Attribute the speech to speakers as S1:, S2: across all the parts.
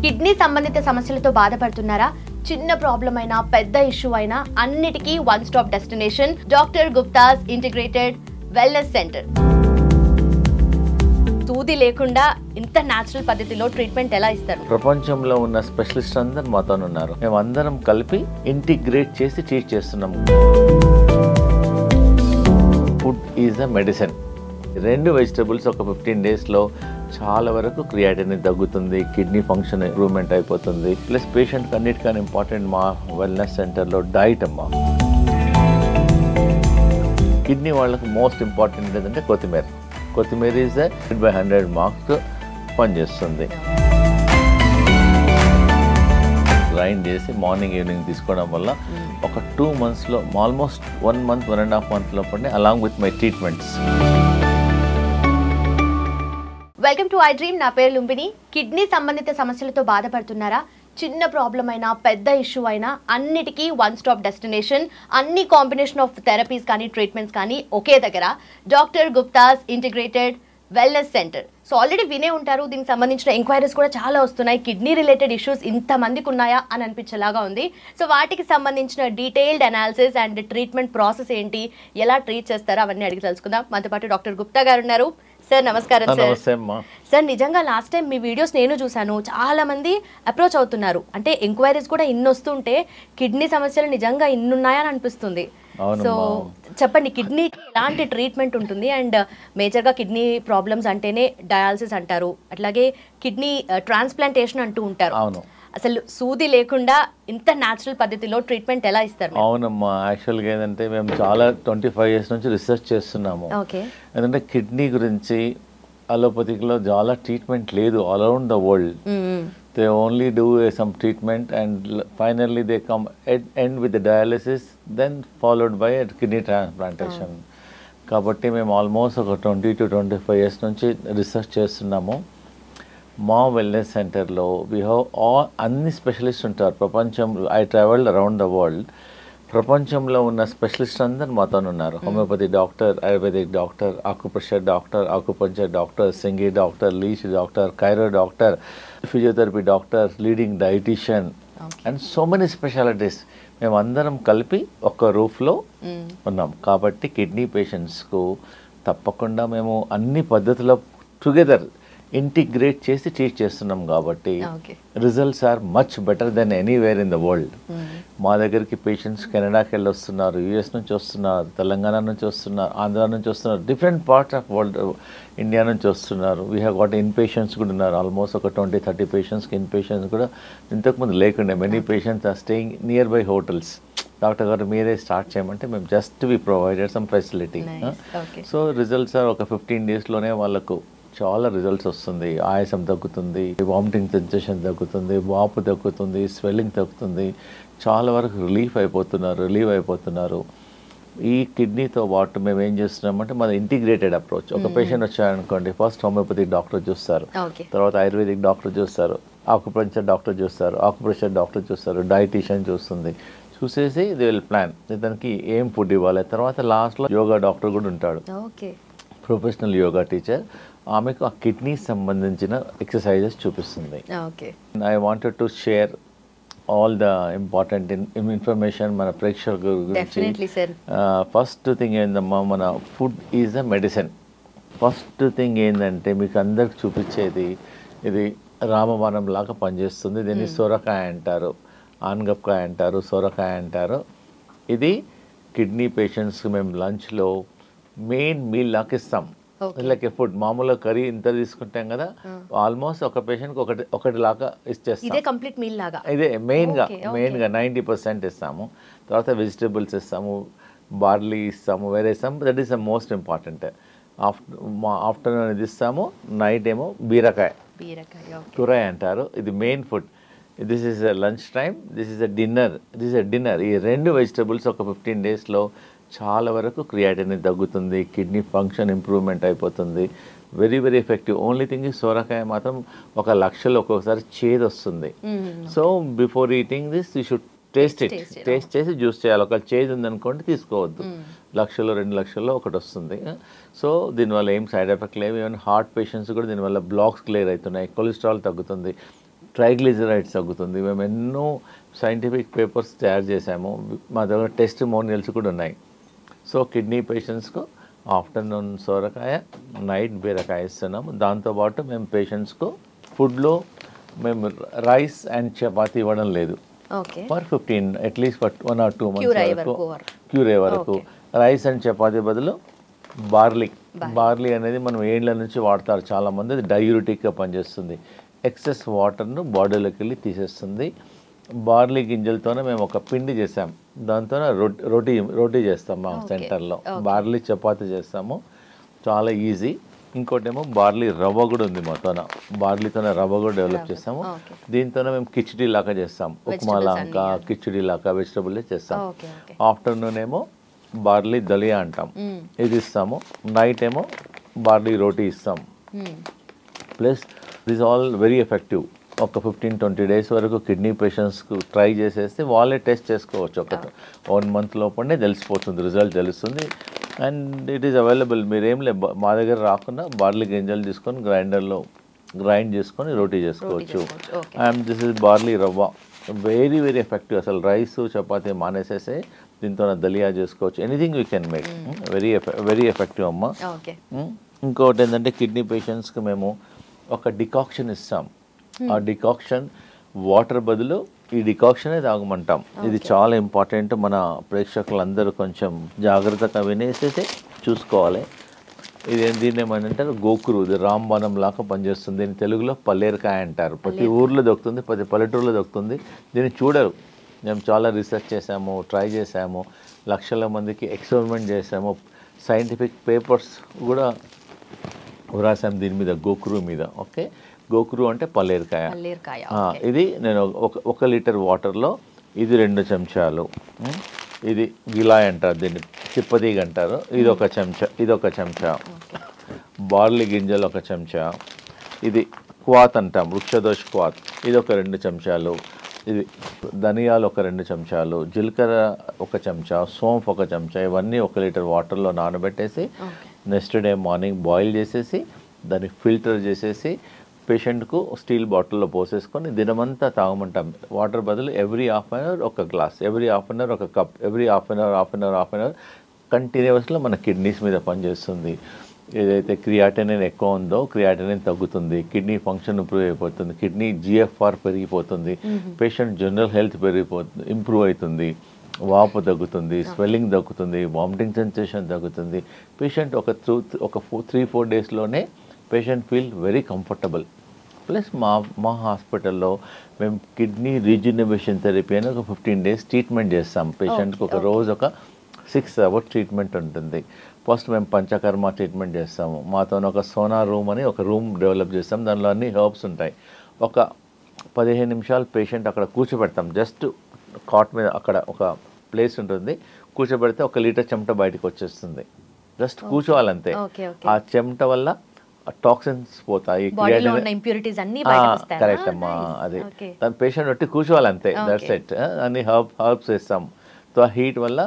S1: Kidney సంబంధిత సమస్యలతో బాధపడుతున్నారా? చిన్న ప్రాబ్లం అయినా పెద్ద ఇష్యూ అయినా అన్నిటికీ one stop destination doctor Gupta's integrated wellness centre. సూది లేకుండా ఇంత న్యాచురల్ పద్ధతిలో ట్రీట్మెంట్ ఎలా ఇస్తారు?
S2: ప్రపంచంలో ఉన్న స్పెషలిస్ట్ అందరూ మాతో ఉన్నారు. మేము అందరం కలిపి ఇంటిగ్రేట్ చేసి ట్రీట్ చేస్తున్నాము. Food is a medicine. 2 vegetables ఒక 15 డేస్లో చాలా వరకు క్రియాటినిన్ తగ్గుతుంది, కిడ్నీ ఫంక్షన్ ఇంప్రూవ్మెంట్ అయిపోతుంది. ప్లస్ పేషెంట్కి అన్నిటికన్నా ఇంపార్టెంట్ మా వెల్నెస్ సెంటర్లో డైట్ అమ్మా. కిడ్నీ వాళ్ళకి మోస్ట్ ఇంపార్టెంట్ ఏంటంటే కొత్తిమీర. కొత్తిమీర ఈజ్ 100 మార్క్స్ పనిచేస్తుంది. గ్రైండ్ చేసి మార్నింగ్ ఈవినింగ్ తీసుకోవడం వల్ల ఒక 2 మంత్స్లో ఆల్మోస్ట్ 1 మంత్ 1.5 మంత్ లోపలనే along with my treatments.
S1: Welcome to I dream. నా పేరు లుంబిని. కిడ్నీ సంబంధిత సమస్యలతో బాధపడుతున్నారా? చిన్న ప్రాబ్లం అయినా పెద్ద ఇష్యూ అయినా అన్నిటికీ వన్ స్టాప్ డెస్టినేషన్. అన్ని కాంబినేషన్ ఆఫ్ థెరపీస్ కానీ ట్రీట్మెంట్స్ కానీ ఒకే దగ్గర doctor Gupta's integrated wellness centre. So already వినే ఉంటారు, దీనికి సంబంధించిన ఎంక్వైరీస్ కూడా చాలా వస్తున్నాయి. కిడ్నీ రిలేటెడ్ ఇష్యూస్ ఇంతమందికి ఉన్నాయా అని అనిపించేలాగా ఉంది. సో వాటికి సంబంధించిన detailed analysis and treatment process ఏంటి, ఎలా ట్రీట్ చేస్తారో అవన్నీ అడిగి తెలుసుకుందాం. మనతో పాటు డాక్టర్ గుప్తా గారు ఉన్నారు. సార్ నమస్కారం. సార్ నిజంగా లాస్ట్ టైం మీ వీడియోస్ నేను చూశాను, చాలా మంది అప్రోచ్ అవుతున్నారు. అంటే ఎంక్వైరీస్ కూడా ఇన్ని వస్తుంటే కిడ్నీ సమస్యలు నిజంగా ఇన్ని ఉన్నాయని అనిపిస్తుంది. సో చెప్పండి, కిడ్నీ ఎలాంటి ట్రీట్మెంట్ ఉంటుంది? అండ్ మేజర్గా కిడ్నీ ప్రాబ్లమ్స్ అంటేనే డయాలసిస్ అంటారు, అట్లాగే కిడ్నీ ట్రాన్స్ప్లాంటేషన్ అంటూ ఉంటారు. అసలు సూది లేకుండా ఇంత న్యాచురల్ పద్ధతిలో ట్రీట్మెంట్ ఎలా ఇస్తారు?
S2: అవునమ్మా, యాక్చువల్గా ఏంటంటే మేము చాలా 25 years నుంచి రీసెర్చ్ చేస్తున్నాము. ఎందుకంటే కిడ్నీ గురించి అలోపతిక్లో చాలా ట్రీట్మెంట్ లేదు all around the world. They only do some treatment and finally they come end with the dialysis, then followed by a kidney transplantation. కాబట్టి మేము ఆల్మోస్ట్ ఒక 20 to 25 years నుంచి రీసెర్చ్ చేస్తున్నాము. మా వెల్నెస్ సెంటర్లో వీ హ్యావ్ అన్ని specialist ఉంటారు ప్రపంచంలో. I travelled around the world. ప్రపంచంలో ఉన్న స్పెషలిస్ట్ అందరూ మాతో ఉన్నారు. Homeopathy doctor, ayurvedic doctor, acupressure doctor, acupuncture doctor, సింగి doctor, leech doctor, chiro doctor, physiotherapy doctor, leading dietician and so many specialities. మేము అందరం కలిపి ఒక రూఫ్లో ఉన్నాం. కాబట్టి కిడ్నీ పేషెంట్స్కు తప్పకుండా మేము అన్ని పద్ధతుల్లో టుగెదర్ ఇంటిగ్రేట్ చేసి ట్రీట్ చేస్తున్నాం. కాబట్టి results are much better than anywhere in the world. మా దగ్గరికి పేషెంట్స్ కెనడాకి వెళ్ళి వస్తున్నారు, యూఎస్ నుంచి వస్తున్నారు, తెలంగాణ నుంచి వస్తున్నారు, ఆంధ్ర నుంచి వస్తున్నారు, different parts of world India నుంచి వస్తున్నారు. We have got in patients కూడా ఉన్నారు. ఆల్మోస్ట్ ఒక 20-30 పేషెంట్స్కి ఇన్ పేషెంట్స్ కూడా ఇంతకుముందు లేకుండే. Many patients are staying near by hotels. Doctor గారు మీరే స్టార్ట్ చేయమంటే మేము just we provided some facility. So results are ఒక 15 daysలోనే వాళ్ళకు చాలా రిజల్ట్స్ వస్తుంది. ఆయాసం తగ్గుతుంది, వామిటింగ్ సెన్సేషన్ తగ్గుతుంది, వాపు తగ్గుతుంది, స్వెల్లింగ్ తగ్గుతుంది. చాలా వరకు రిలీవ్ అయిపోతున్నారు. ఈ కిడ్నీతో పాటు మేము ఏం చేస్తున్నామంటే మన ఇంటిగ్రేటెడ్ అప్రోచ్. ఒక పేషెంట్ వచ్చారనుకోండి, ఫస్ట్ హోమియోపతిక్ డాక్టర్ చూస్తారు, తర్వాత ఆయుర్వేదిక్ డాక్టర్ చూస్తారు, ఆకుపంచర్ డాక్టర్ చూస్తారు, ఆకుప్రెషర్ డాక్టర్ చూస్తారు, డైటీషియన్ చూస్తుంది. చూసేసి దే విల్ ప్లాన్ దానికి ఏం ఫుడ్ ఇవ్వాలి. తర్వాత లాస్ట్లో యోగా డాక్టర్ కూడా ఉంటాడు, ప్రొఫెషనల్ యోగా టీచర్. ఆమెకు ఆ కిడ్నీ సంబంధించిన ఎక్సర్సైజెస్ చూపిస్తుంది. I wanted to share all the important information మన ప్రేక్షకుల గురించి. ఫస్ట్ థింగ్ ఏందమ్మా, మన food is a medicine. First thing ఏంటంటే మీకు అందరికి చూపించేది, ఇది రామబాణం లాగా పనిచేస్తుంది. దీన్ని సొరకాయ అంటారు, ఆనగపకాయ అంటారు, సొరకాయ అంటారు. ఇది కిడ్నీ పేషెంట్స్కి మేము లంచ్లో మెయిన్ మీల్ లాగా ఇస్తాం. లైక్ ఫుడ్ మామూలుగా కర్రీ ఇంత తీసుకుంటాం కదా, ఆల్మోస్ట్ ఒక పేషెంట్కి ఒకటి లాగా ఇచ్చేస్తాం. ఇదే మెయిన్గా 90% ఇస్తాము. తర్వాత వెజిటేబుల్స్ ఇస్తాము, బార్లీ ఇస్తాము, వేరే ఇస్తాము. That is the most important. Afternoon ఇది ఇస్తాము, నైట్ ఏమో బీరకాయ కూర అంటారు. ఇది main food. This is a lunch time, this is a dinner. ఈ 2 వెజిటేబుల్స్ ఒక 15 daysలో చాలా వరకు క్రియాటినిన్ తగ్గుతుంది, కిడ్నీ ఫంక్షన్ ఇంప్రూవ్మెంట్ అయిపోతుంది. Very very effective. Only thing సోరకాయ మాత్రం 1 లక్షలో ఒక్కొక్కసారి చేదు వస్తుంది. So before eating this you should taste చేసి జ్యూస్ చేయాలి. ఒక చేంజ్ ఉందనుకోండి తీసుకోవద్దు. లక్షలు 2 లక్షల్లో ఒకటి వస్తుంది. సో దీనివల్ల ఏం సైడ్ ఎఫెక్ట్ లేవు. ఈవెన్ హార్ట్ పేషెంట్స్ కూడా దీనివల్ల బ్లాక్స్ క్లియర్ అవుతున్నాయి, కొలెస్ట్రాల్ తగ్గుతుంది, ట్రైగ్లిజరైడ్స్ తగ్గుతుంది. మేము ఎన్నో సైంటిఫిక్ పేపర్స్ తయారు చేసాము, మా దగ్గర టెస్టిమోనియల్స్ కూడా ఉన్నాయి. సో కిడ్నీ పేషెంట్స్కు ఆఫ్టర్నూన్ సోరకాయ, నైట్ బీరకాయ ఇస్తున్నాము. దాంతోపాటు మేము పేషెంట్స్కు ఫుడ్లో మేము రైస్ అండ్ చపాతీ ఇవ్వడం లేదు. ఫర్ 15 అట్లీస్ట్ 1 or 2 months వరకు క్యూర్ అయ్యే వరకు రైస్ అండ్ చపాతీ బదులు బార్లీ అనేది మనం ఏండ్ల నుంచి వాడతారు చాలామంది. అది డయూరిటిక్గా పనిచేస్తుంది, ఎక్సెస్ వాటర్ను బాడీలోకి వెళ్ళి తీసేస్తుంది. బార్లీ గింజలతోనే మేము ఒక పిండి చేసాం, దాంతో రోటీ చేస్తాం మా సెంటర్లో. బార్లీ చపాతీ చేస్తాము, చాలా ఈజీ. ఇంకోటేమో బార్లీ రవ్వ కూడా ఉంది మాతోన, బార్లీతోనే రవ్వ కూడా డెవలప్ చేస్తాము. దీంతోనే మేము కిచిడీ లాగా చేస్తాం, ఉప్మా లాగా కిచిడీ లాగా వెజిటబుల్ చేస్తాం. ఆఫ్టర్నూన్ ఏమో బార్లీ దలియా అంటాం, ఇది ఇస్తాము. నైట్ ఏమో బార్లీ రోటీ ఇస్తాం. Plus this all very effective. ఒక 15-20 days వరకు కిడ్నీ పేషెంట్స్కు ట్రై చేసేస్తే వాళ్ళే టెస్ట్ చేసుకోవచ్చు. ఒక 1 month లోపలనే తెలిసిపోతుంది, రిజల్ట్ తెలుస్తుంది. And it is available. మీరేం లే మా దగ్గర రాకుండా బార్లీ గింజలు తీసుకొని గ్రైండర్లో గ్రైండ్ చేసుకొని రోటీ చేసుకోవచ్చు. అండ్ దిస్ ఇస్ బార్లీ రవ్వ, వెరీ వెరీ ఎఫెక్టివ్. అసలు రైస్ చపాతీ మానేసేసి దీంతో దలియా చేసుకోవచ్చు. Anything we can make. Very effective అమ్మ. ఇంకోటి ఏంటంటే కిడ్నీ పేషెంట్స్కి మేము ఒక డికాక్షన్ ఇస్తాం. ఆ డికాక్షన్ వాటర్ బదులు ఈ డికాక్షనే తాగమంటాం. ఇది చాలా ఇంపార్టెంట్. మన ప్రేక్షకులందరూ కొంచెం జాగ్రత్తగా వినేసి చూసుకోవాలి. దీన్ని ఏమంటారు, గోకురు. ఇది రాంబాణం లాగా పనిచేస్తుంది. దీన్ని తెలుగులో పల్లేరుకాయ అంటారు. ప్రతి ఊర్లో దొరుకుతుంది, ప్రతి పల్లెటూరులో దొరుకుతుంది. దీన్ని చూడరు. మేము చాలా రీసెర్చ్ చేసాము, ట్రై చేసాము, లక్షల మందికి ఎక్స్పెరిమెంట్ చేసాము, సైంటిఫిక్ పేపర్స్ కూడా రాసాం దీని మీద, గోకురు మీద. ఓకే, గోకురు అంటే పల్లేరుకాయ. ఇది నేను 1 లీటర్ వాటర్లో ఇది 2 చెంచాలు, ఇది గిలాయ్ అంటారు, దీన్ని తిప్పతీగ అంటారు, ఇది 1 చెంచా, ఇది 1 చెంచా, బార్లీ గింజలు 1 చెంచా, ఇది క్వాత్ అంటాం, వృక్షదోష్ క్వాత్, ఇది 2 చెంచాలు, ఇది ధనియాలు 2 చెంచాలు, జీలకర్ర 1 చెంచా, సోంఫ్ 1 చెంచా. ఇవన్నీ 1 లీటర్ వాటర్లో నానబెట్టేసి నెక్స్ట్ డే మార్నింగ్ బాయిల్ చేసేసి దాన్ని ఫిల్టర్ చేసేసి పేషెంట్కు స్టీల్ బాటిల్లో పోసేసుకొని దినమంతా తాగమంటాం. వాటర్ బదులు every half an hour 1 glass, every half an hour 1 cup, every half an hour కంటిన్యూస్లో మన కిడ్నీస్ మీద పనిచేస్తుంది. ఏదైతే క్రియాటినిన్ ఎక్కువ ఉందో క్రియాటినిన్ తగ్గుతుంది, కిడ్నీ ఫంక్షన్ ఇంప్రూవ్ అయిపోతుంది, కిడ్నీ GFR పెరిగిపోతుంది, పేషెంట్ జనరల్ హెల్త్ ఇంప్రూవ్ అవుతుంది, వాపు తగ్గుతుంది, స్వెల్లింగ్ తగ్గుతుంది, వామిటింగ్ సెన్సేషన్ తగ్గుతుంది. పేషెంట్ ఒక 3-4 డేస్లోనే patient feel very comfortable. Plus మా హాస్పిటల్లో మేము కిడ్నీ రీజనరేషన్ థెరపీ అని ఒక 15 days ట్రీట్మెంట్ చేస్తాం. పేషెంట్కి ఒక రోజు ఒక 6 hours ట్రీట్మెంట్ ఉంటుంది. ఫస్ట్ మేము పంచకర్మ ట్రీట్మెంట్ చేస్తాము. మాతో ఒక సోనా రూమ్ అని ఒక రూమ్ డెవలప్ చేస్తాం. దానిలో అన్ని హెర్బ్స్ ఉంటాయి. ఒక 15 నిమిషాలు పేషెంట్ అక్కడ కూర్చోబెడతాం. జస్ట్ కాట్ మీద అక్కడ ఒక ప్లేస్ ఉంటుంది, కూర్చోబెడితే 1 లీటర్ చెమట బయటకు వచ్చేస్తుంది. జస్ట్ కూర్చోవాలంతే. ఆ చెమట వల్ల టాక్సిన్స్ పోతాయి, కరెక్ట్ అమ్మా. అది దాని పేషెంట్ బట్టి కూర్చోవాలంతే, దట్స్ ఇట్. అన్ని హర్బ్స్ వేస్తాం. సో ఆ హీట్ వల్ల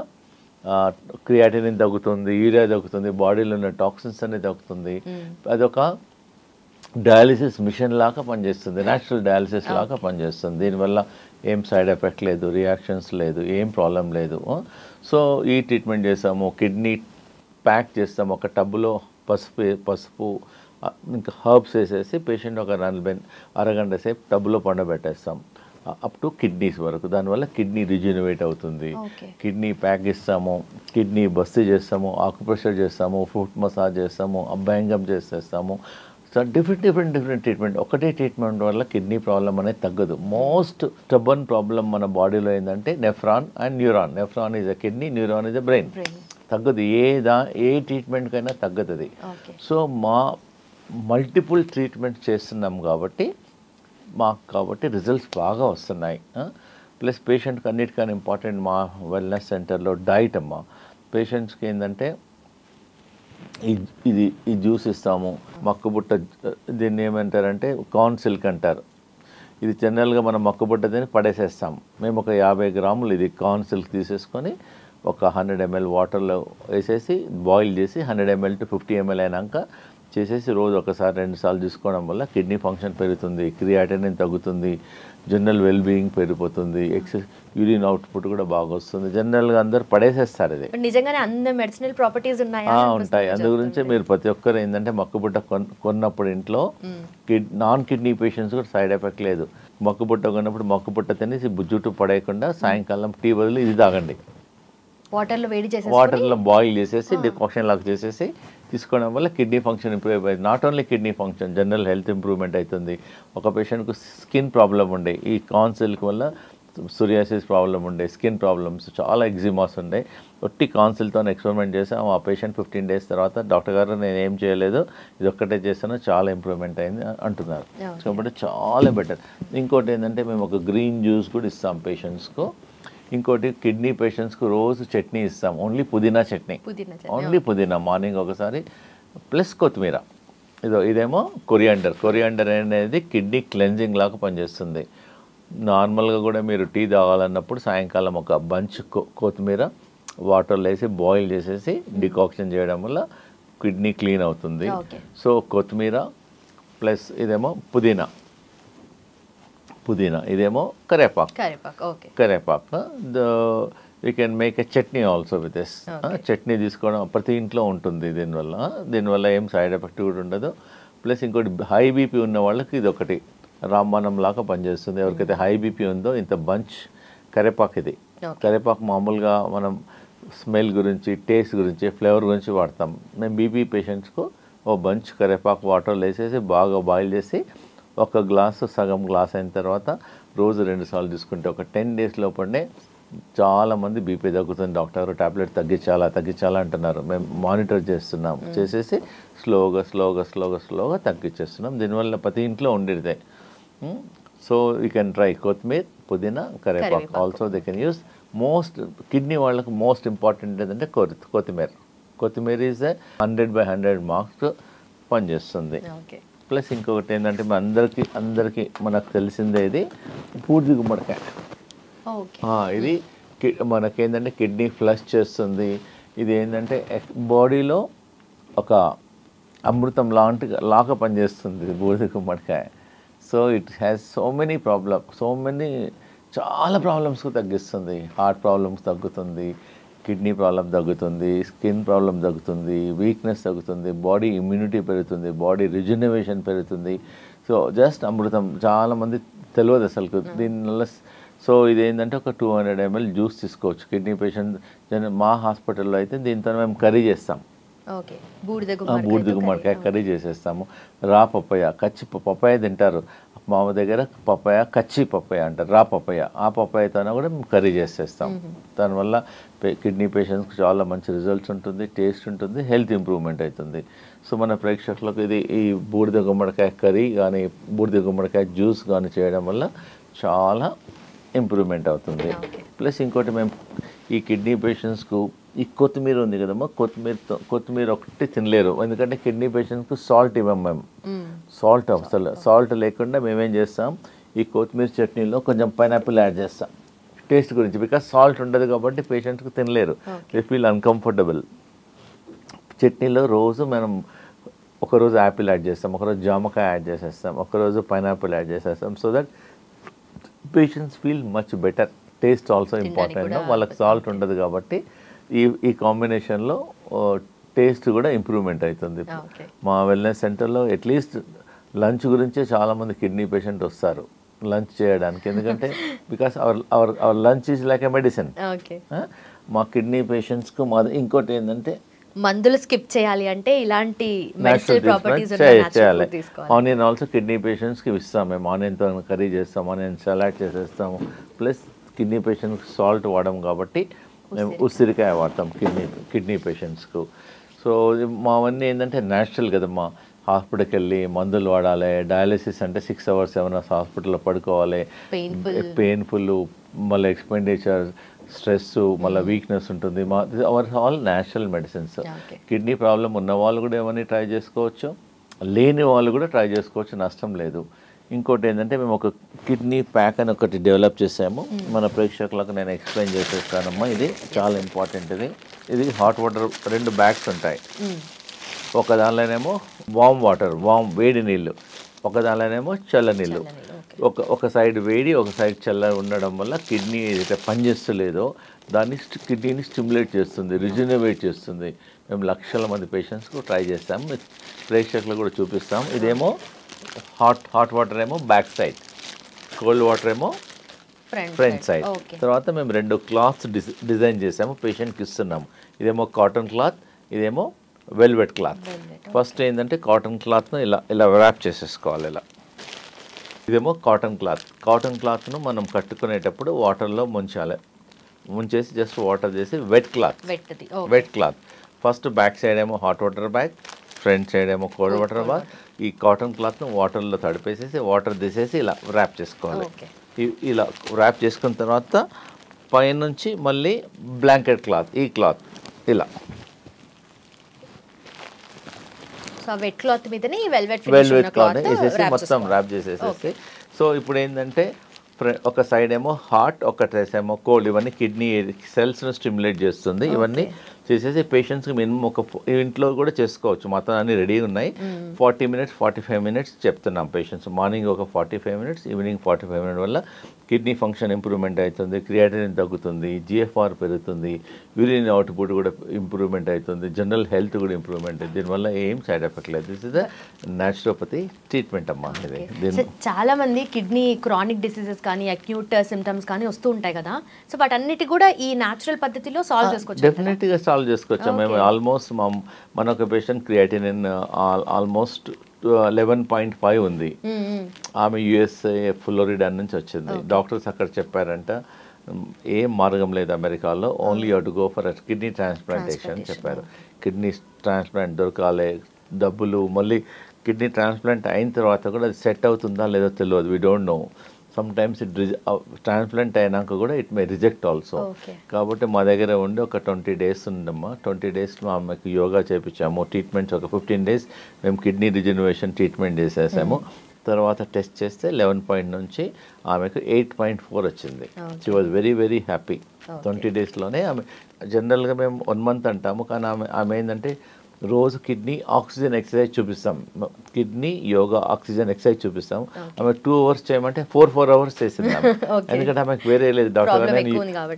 S2: క్రియాటినిన్ తగ్గుతుంది, యూరియా తగ్గుతుంది, బాడీలో ఉన్న టాక్సిన్స్ అన్ని తగ్గుతుంది. అదొక డయాలిసిస్ మిషన్ లాగా పనిచేస్తుంది, న్యాచురల్ డయాలిసిస్ లాగా పనిచేస్తుంది. దీనివల్ల ఏం సైడ్ ఎఫెక్ట్ లేదు, రియాక్షన్స్ లేదు, ఏం ప్రాబ్లం లేదు. సో ఈ ట్రీట్మెంట్ చేస్తాము. కిడ్నీ ప్యాక్ చేస్తాము. ఒక టబ్లో పసుపు ఇంకా హర్బ్స్ వేసేసి పేషెంట్ ఒక 40 అరగంట సేపు టబ్లో పండబెట్టేస్తాం, అప్ టు కిడ్నీస్ వరకు. దానివల్ల కిడ్నీ రిజ్యూనవేట్ అవుతుంది. కిడ్నీ ప్యాక్ ఇస్తాము, కిడ్నీ బస్తీ చేస్తాము, ఆకుప్రెషర్ చేస్తాము, ఫుట్ మసాజ్ చేస్తాము, అభ్యంగం చేసేస్తాము. So different treatment. ఒకటే ట్రీట్మెంట్ వల్ల కిడ్నీ ప్రాబ్లం అనేది తగ్గదు. మోస్ట్ స్టబన్ ప్రాబ్లం మన బాడీలో ఏంటంటే nephron and neuron. Nephron is a kidney, neuron is a brain. తగ్గదు, ఏ ట్రీట్మెంట్కైనా తగ్గదు. సో మల్టిపుల్ ట్రీట్మెంట్స్ చేస్తున్నాం కాబట్టి రిజల్ట్స్ బాగా వస్తున్నాయి. ప్లస్ పేషెంట్కి అన్నిటికన్నా ఇంపార్టెంట్ మా వెల్నెస్ సెంటర్లో డైట్ అమ్మ. పేషెంట్స్కి ఏంటంటే ఈ జ్యూస్ ఇస్తాము, మక్కుబుట్ట, దీన్ని ఏమంటారంటే కార్న్ సిల్క్ అంటారు. ఇది జనరల్గా మనం మొక్కబుట్టదని పడేసేస్తాం. మేము ఒక 50 గ్రాములు ఇది కార్న్ సిల్క్ తీసేసుకొని ఒక 100 ml వాటర్లో వేసేసి బాయిల్ చేసి 100 ml to 50 ml అయినాక చేసేసి రోజు ఒకసారి 2 సార్లు తీసుకోవడం వల్ల కిడ్నీ ఫంక్షన్ పెరుగుతుంది, క్రియాటినిన్ తగ్గుతుంది, జనరల్ వెల్ బీయింగ్ పెరిగిపోతుంది, యూరిన్ అవుట్పుట్ కూడా బాగా వస్తుంది. జనరల్గా అందరు పడేసేస్తారు ఇది.
S1: నిజంగానే అన్ని మెడిసినల్ ప్రాపర్టీస్ ఉన్నాయా?
S2: ఉంటాయి. అందు గురించి మీరు ప్రతి ఒక్కరు ఏంటంటే మొక్కబుట్ట కొన్నప్పుడు ఇంట్లో నాన్ కిడ్నీ పేషెంట్స్ కూడా సైడ్ ఎఫెక్ట్ లేదు. మొక్కబుట్ట కొన్నప్పుడు మొక్కబుట్ట తినేసి జుట్టు పడేయకుండా సాయంకాలం టీ బదులు ఇది తాగండి. వాటర్లో బాయిల్ చేసేసి డికాక్షన్ లాగా చేసేసి తీసుకోవడం వల్ల కిడ్నీ ఫంక్షన్ ఇంప్రూవ్ అయిపోయింది. Not only kidney function, general health improvement అవుతుంది. ఒక పేషెంట్కు స్కిన్ ప్రాబ్లం ఉండే, ఈ కార్న్ సిల్క్ వల్ల సోరియాసిస్ ప్రాబ్లం ఉండే, స్కిన్ ప్రాబ్లమ్స్, చాలా ఎగ్జిమాస్ ఉండే, ఒట్టి కాన్సిల్తో ఎక్స్పెరిమెంట్ చేసాం. ఆ పేషెంట్ 15 days తర్వాత డాక్టర్ గారు నేను ఏం చేయలేదు, ఇది ఒక్కటే చేస్తాను, చాలా ఇంప్రూవ్మెంట్ అయింది అంటున్నారు. కాబట్టి చాలా బెటర్. ఇంకోటి ఏంటంటే మేము ఒక గ్రీన్ జ్యూస్ కూడా ఇస్తాం పేషెంట్స్కు. ఇంకోటి కిడ్నీ పేషెంట్స్కు రోజు చట్నీ ఇస్తాం, ఓన్లీ పుదీనా చట్నీ, ఓన్లీ పుదీనా మార్నింగ్ ఒకసారి, ప్లస్ కొత్తిమీర. ఇదేమో కొరియాండర్ అనేది కిడ్నీ క్లెన్జింగ్ లాగా పనిచేస్తుంది. నార్మల్గా కూడా మీరు టీ తాగాలన్నప్పుడు సాయంకాలం ఒక బంచ్ కొత్తిమీర వాటర్లో వేసి బాయిల్ చేసేసి డికాక్షన్ చేయడం వల్ల కిడ్నీ క్లీన్ అవుతుంది. సో కొత్తిమీర ప్లస్ ఇదేమో పుదీనా, ఇదేమో కరేపాకు. We can make a chutney also with this. Chutney తీసుకోవడం ప్రతి ఇంట్లో ఉంటుంది. దీనివల్ల ఏం సైడ్ ఎఫెక్ట్ కూడా ఉండదు. ప్లస్ ఇంకోటి హై బీపీ ఉన్న వాళ్ళకి ఇది ఒకటి రామబాణం లాగా పనిచేస్తుంది. ఎవరికైతే హై బీపీ ఉందో ఇంత బంచ్ కరేపాకు, ఇది కరేపాకు మామూలుగా మనం స్మెల్ గురించి, టేస్ట్ గురించి, ఫ్లేవర్ గురించి వాడతాం. మేము బీపీ పేషెంట్స్కు ఓ బంచ్ కరేపాకు వాటర్లో వేసేసి బాగా బాయిల్ చేసి ఒక గ్లాసు సగం గ్లాస్ అయిన తర్వాత రోజు 2 సార్లు తీసుకుంటే ఒక 10 days లోపలనే చాలామంది బీపీ తగ్గుతుంది. డాక్టర్ గారు టాబ్లెట్ తగ్గించాలా అంటున్నారు. మేము మానిటర్ చేస్తున్నాం, చేసేసి స్లోగా తగ్గించేస్తున్నాం. దీనివల్ల ప్రతి ఇంట్లో ఉండేదే. సో యూ కెన్ ట్రై కొత్తిమీర, పుదీనా, కరేపాకు. Also they can use. Kidney వాళ్ళకి మోస్ట్ ఇంపార్టెంట్ ఏంటంటే కొత్తిమీర ఈజ్ 100/100 మార్క్స్ పనిచేస్తుంది. ప్లస్ ఇంకొకటి ఏంటంటే అందరికీ మనకు తెలిసిందే, ఇది బూడిద గుమ్మడికాయ. ఇది మనకేంటంటే కిడ్నీ ఫ్లష్ చేస్తుంది. ఇది ఏంటంటే బాడీలో ఒక అమృతం లాగా పనిచేస్తుంది బూడిద గుమ్మడికాయ. So it has so many చాలా ప్రాబ్లమ్స్కు తగ్గిస్తుంది. హార్ట్ ప్రాబ్లమ్స్ తగ్గుతుంది, కిడ్నీ ప్రాబ్లం తగ్గుతుంది, స్కిన్ ప్రాబ్లం తగ్గుతుంది, వీక్నెస్ తగ్గుతుంది, బాడీ ఇమ్యూనిటీ పెరుగుతుంది, బాడీ రిజనరేషన్ పెరుగుతుంది. సో జస్ట్ అమృతం. చాలామంది తెలియదు అసలు దీనివల్ల. సో ఇదేంటంటే ఒక 200 ml జ్యూస్ తీసుకోవచ్చు కిడ్నీ పేషెంట్. మా హాస్పిటల్లో అయితే దీంతో మేము కర్రీ చేస్తాం. బూడిద గుమ్మడికాయ కర్రీ చేసేస్తాము. రా పప్పాయ, పప్పాయ తింటారు మా దగ్గర. కచ్చి పప్పాయ అంటారు, రా పప్పాయ. ఆ పప్పాయతో కూడా మేము కర్రీ చేసేస్తాం. దానివల్ల కిడ్నీ పేషెంట్స్కి చాలా మంచి రిజల్ట్స్ ఉంటుంది, టేస్ట్ ఉంటుంది, హెల్త్ ఇంప్రూవ్మెంట్ అవుతుంది. సో మన ప్రేక్షకులకు ఈ బూడిద గుమ్మడికాయ కర్రీ కానీ బూడిద గుమ్మడికాయ జ్యూస్ కానీ చేయడం వల్ల చాలా ఇంప్రూవ్మెంట్ అవుతుంది. ప్లస్ ఇంకోటి మేము ఈ కిడ్నీ పేషెంట్స్కు ఈ కొత్తిమీర ఉంది కదమ్మా, కొత్తిమీర ఒకటి తినలేరు. ఎందుకంటే కిడ్నీ పేషెంట్స్కు సాల్ట్ ఇవ్వం మేము. సాల్ట్ లేకుండా మేమేం చేస్తాం, ఈ కొత్తిమీర చట్నీలో కొంచెం పైనాపిల్ యాడ్ చేస్తాం టేస్ట్ గురించి. బికాస్ సాల్ట్ ఉండదు కాబట్టి పేషెంట్స్కి తినలేరు, దే ఫీల్ అన్కంఫర్టబుల్. చట్నీలో రోజు మనం ఒకరోజు యాపిల్ యాడ్ చేస్తాం, ఒకరోజు జామకాయ యాడ్ చేసేస్తాం, ఒకరోజు పైనాపిల్ యాడ్ చేసేస్తాం. So that patients feel much better. Taste also important. వాళ్ళకి సాల్ట్ ఉండదు కాబట్టి ఈ కాంబినేషన్లో టేస్ట్ కూడా ఇంప్రూవ్మెంట్ అవుతుంది. మా వెల్నెస్ సెంటర్లో అట్లీస్ట్ లంచ్ గురించే చాలామంది కిడ్నీ పేషెంట్ వస్తారు లంచ్ చేయడానికి. ఎందుకంటే because our lunch is like a medicine. మా కిడ్నీ పేషెంట్స్కు ఇంకోటి ఏంటంటే
S1: మందులు స్కిప్ చేయాలి అంటే ఇలాంటి
S2: చేయాలి. ఆనియన్ ఆల్సో కిడ్నీ పేషెంట్స్కి ఇస్తాం మేము. ఆనియన్తో కర్రీ చేస్తాం, ఆనియన్ సలాడ్ చేసేస్తాము. ప్లస్ కిడ్నీ పేషెంట్స్కి సాల్ట్ వాడడం కాబట్టి మేము ఉసిరికాయ వాడతాం కిడ్నీ పేషెంట్స్కు. సో మావన్నీ ఏంటంటే న్యాచురల్ కదమ్మా. హాస్పిటల్కి వెళ్ళి మందులు వాడాలి, డయాలసిస్ అంటే 6 hours 7 hours హాస్పిటల్లో పడుకోవాలి, పెయిన్ఫుల్, మళ్ళీ ఎక్స్పెండిచర్, స్ట్రెస్, మళ్ళీ వీక్నెస్ ఉంటుంది. Our all natural medicines. Kidney problem ఉన్న వాళ్ళు కూడా ఏమని ట్రై చేసుకోవచ్చు, లేని వాళ్ళు కూడా ట్రై చేసుకోవచ్చు, నష్టం లేదు. ఇంకోటి ఏంటంటే మేము ఒక కిడ్నీ ప్యాక్ అని ఒకటి డెవలప్ చేసాము. మన ప్రేక్షకులకు నేను ఎక్స్ప్లెయిన్ చేసేస్తానమ్మా. ఇది చాలా ఇంపార్టెంట్. ఇది హాట్ వాటర్ 2 బ్యాగ్స్ ఉంటాయి. ఒక దానిలోనేమో వామ్ వాటర్, వేడి నీళ్ళు, ఒక దానిలోనేమో చల్ల నీళ్ళు. ఒక సైడ్ వేడి, ఒక సైడ్ చల్ల ఉండడం వల్ల కిడ్నీ ఏదైతే పనిచేస్తలేదో దాన్ని కిడ్నీని స్టిమ్యులేట్ చేస్తుంది, రిజ్యూనవేట్ చేస్తుంది. మేము లక్షల మంది పేషెంట్స్కు ట్రై చేస్తాము, ప్రేక్షకులు కూడా చూపిస్తాము. ఇదేమో హాట్ వాటర్ ఏమో బ్యాక్ సైడ్, కోల్డ్ వాటర్ ఏమో ఫ్రంట్ సైడ్. తర్వాత మేము 2 క్లాత్స్ డిజైన్ చేసాము, పేషెంట్కి ఇస్తున్నాము. ఇదేమో కాటన్ క్లాత్, ఇదేమో వెల్వెట్ క్లాత్. ఫస్ట్ ఏంటంటే కాటన్ క్లాత్ను ఇలా ర్యాప్ చేసేసుకోవాలి. ఇదేమో కాటన్ క్లాత్ను మనం కట్టుకునేటప్పుడు వాటర్లో ముంచేసి జస్ట్ వాటర్ చేసి wet cloth. First back side ఏమో hot water bag, front side ఏమో కోల్డ్ వాటర్ బ్యాగ్. ఈ కాటన్ క్లాత్ను వాటర్లో తడిపేసేసి వాటర్ తీసేసి ఇలా ర్యాప్ చేసుకోవాలి. ఇలా ర్యాప్ చేసుకున్న తర్వాత పైనుంచి మళ్ళీ బ్లాంకెట్ క్లాత్, ఈ క్లాత్ ఇలా
S1: వెట్ క్లాత్ మీదనే వెల్వెట్
S2: క్లాత్ వేసేసి మొత్తం ర్యాప్ చేసేసేసి. సో ఇప్పుడు ఏంటంటే ఒక సైడ్ ఏమో హాట్, ఒక సైడ్ ఏమో కోల్డ్. ఇవన్నీ కిడ్నీ సెల్స్ను స్టిమ్యులేట్ చేస్తుంది. ఇవన్నీ చేసేసి పేషెంట్స్కి మినిమం ఒక ఇంట్లో కూడా చేసుకోవచ్చు. మొత్తం అన్ని రెడీ ఉన్నాయి. 40 minutes 45 minutes చెప్తున్నాం పేషెంట్స్. మార్నింగ్ ఒక 45 minutes, ఈవినింగ్ 45 minutes వల్ల కిడ్నీ ఫంక్షన్ ఇంప్రూవ్మెంట్ అవుతుంది, క్రియాటినిన్ తగ్గుతుంది, జిఎఫ్ఆర్ పెరుగుతుంది, యూరిన్ అవుట్పుట్ కూడా ఇంప్రూవ్మెంట్ అవుతుంది, జనరల్ హెల్త్ కూడా ఇంప్రూవ్మెంట్ అవుతుంది. దీనివల్ల ఏం సైడ్ ఎఫెక్ట్ లేదు. This is the naturopathy treatment అమ్మా. ఇది
S1: చాలా మంది కిడ్నీ క్రానిక్ డిసీజెస్ కానీ అక్యూట్ సిమ్టమ్స్ కానీ వస్తూ ఉంటాయి కదా, సో వాటన్నిటి కూడా ఈ న్యాచురల్ పద్ధతిలో సాల్వ్ చేసుకోవచ్చు.
S2: డెఫినెట్గా సాల్వ్ చేసుకోవచ్చు. మేము ఆల్మోస్ట్ మన ఒక పేషెంట్ క్రియాటినిన్ ఆల్మోస్ట్ 11.5 ఉంది. ఆమె యుఎస్ఏ ఫ్లోరిడా నుంచి వచ్చింది. డాక్టర్స్ అక్కడ చెప్పారంట ఏం మార్గం లేదు అమెరికాలో, only you to go for kidney transplantation చెప్పారు. కిడ్నీ ట్రాన్స్ప్లాంట్ దొరకాలి, డబ్బులు, మళ్ళీ కిడ్నీ ట్రాన్స్ప్లాంట్ అయిన తర్వాత కూడా అది సెట్ అవుతుందా లేదో తెలియదు. We don't know. Sometimes transplant అయినాక కూడా ఇట్ మే రిజెక్ట్ ఆల్సో. కాబట్టి మా దగ్గర ఉండి ఒక 20 days ఉండమ్మా. 20 daysలో ఆమెకు యోగా చేయించాము, ట్రీట్మెంట్స్ ఒక 15 days మేము కిడ్నీ రిజనరేషన్ ట్రీట్మెంట్ చేసేసాము. తర్వాత టెస్ట్ చేస్తే 11 point నుంచి ఆమెకు 8.4 వచ్చింది. She was very very happy. 20 daysలోనే ఆమె. జనరల్గా మేము 1 month అంటాము, కానీ ఆమె ఏంటంటే రోజు కిడ్నీ ఆక్సిజన్ ఎక్సర్సైజ్ చూపిస్తాం, కిడ్నీ యోగా ఆక్సిజన్ ఎక్సర్సైజ్ చూపిస్తాం. ఆమె 2 hours చేయమంటే 4 hours చేసింది. ఎందుకంటే ఆమెకు వేరే లేదు. డాక్టర్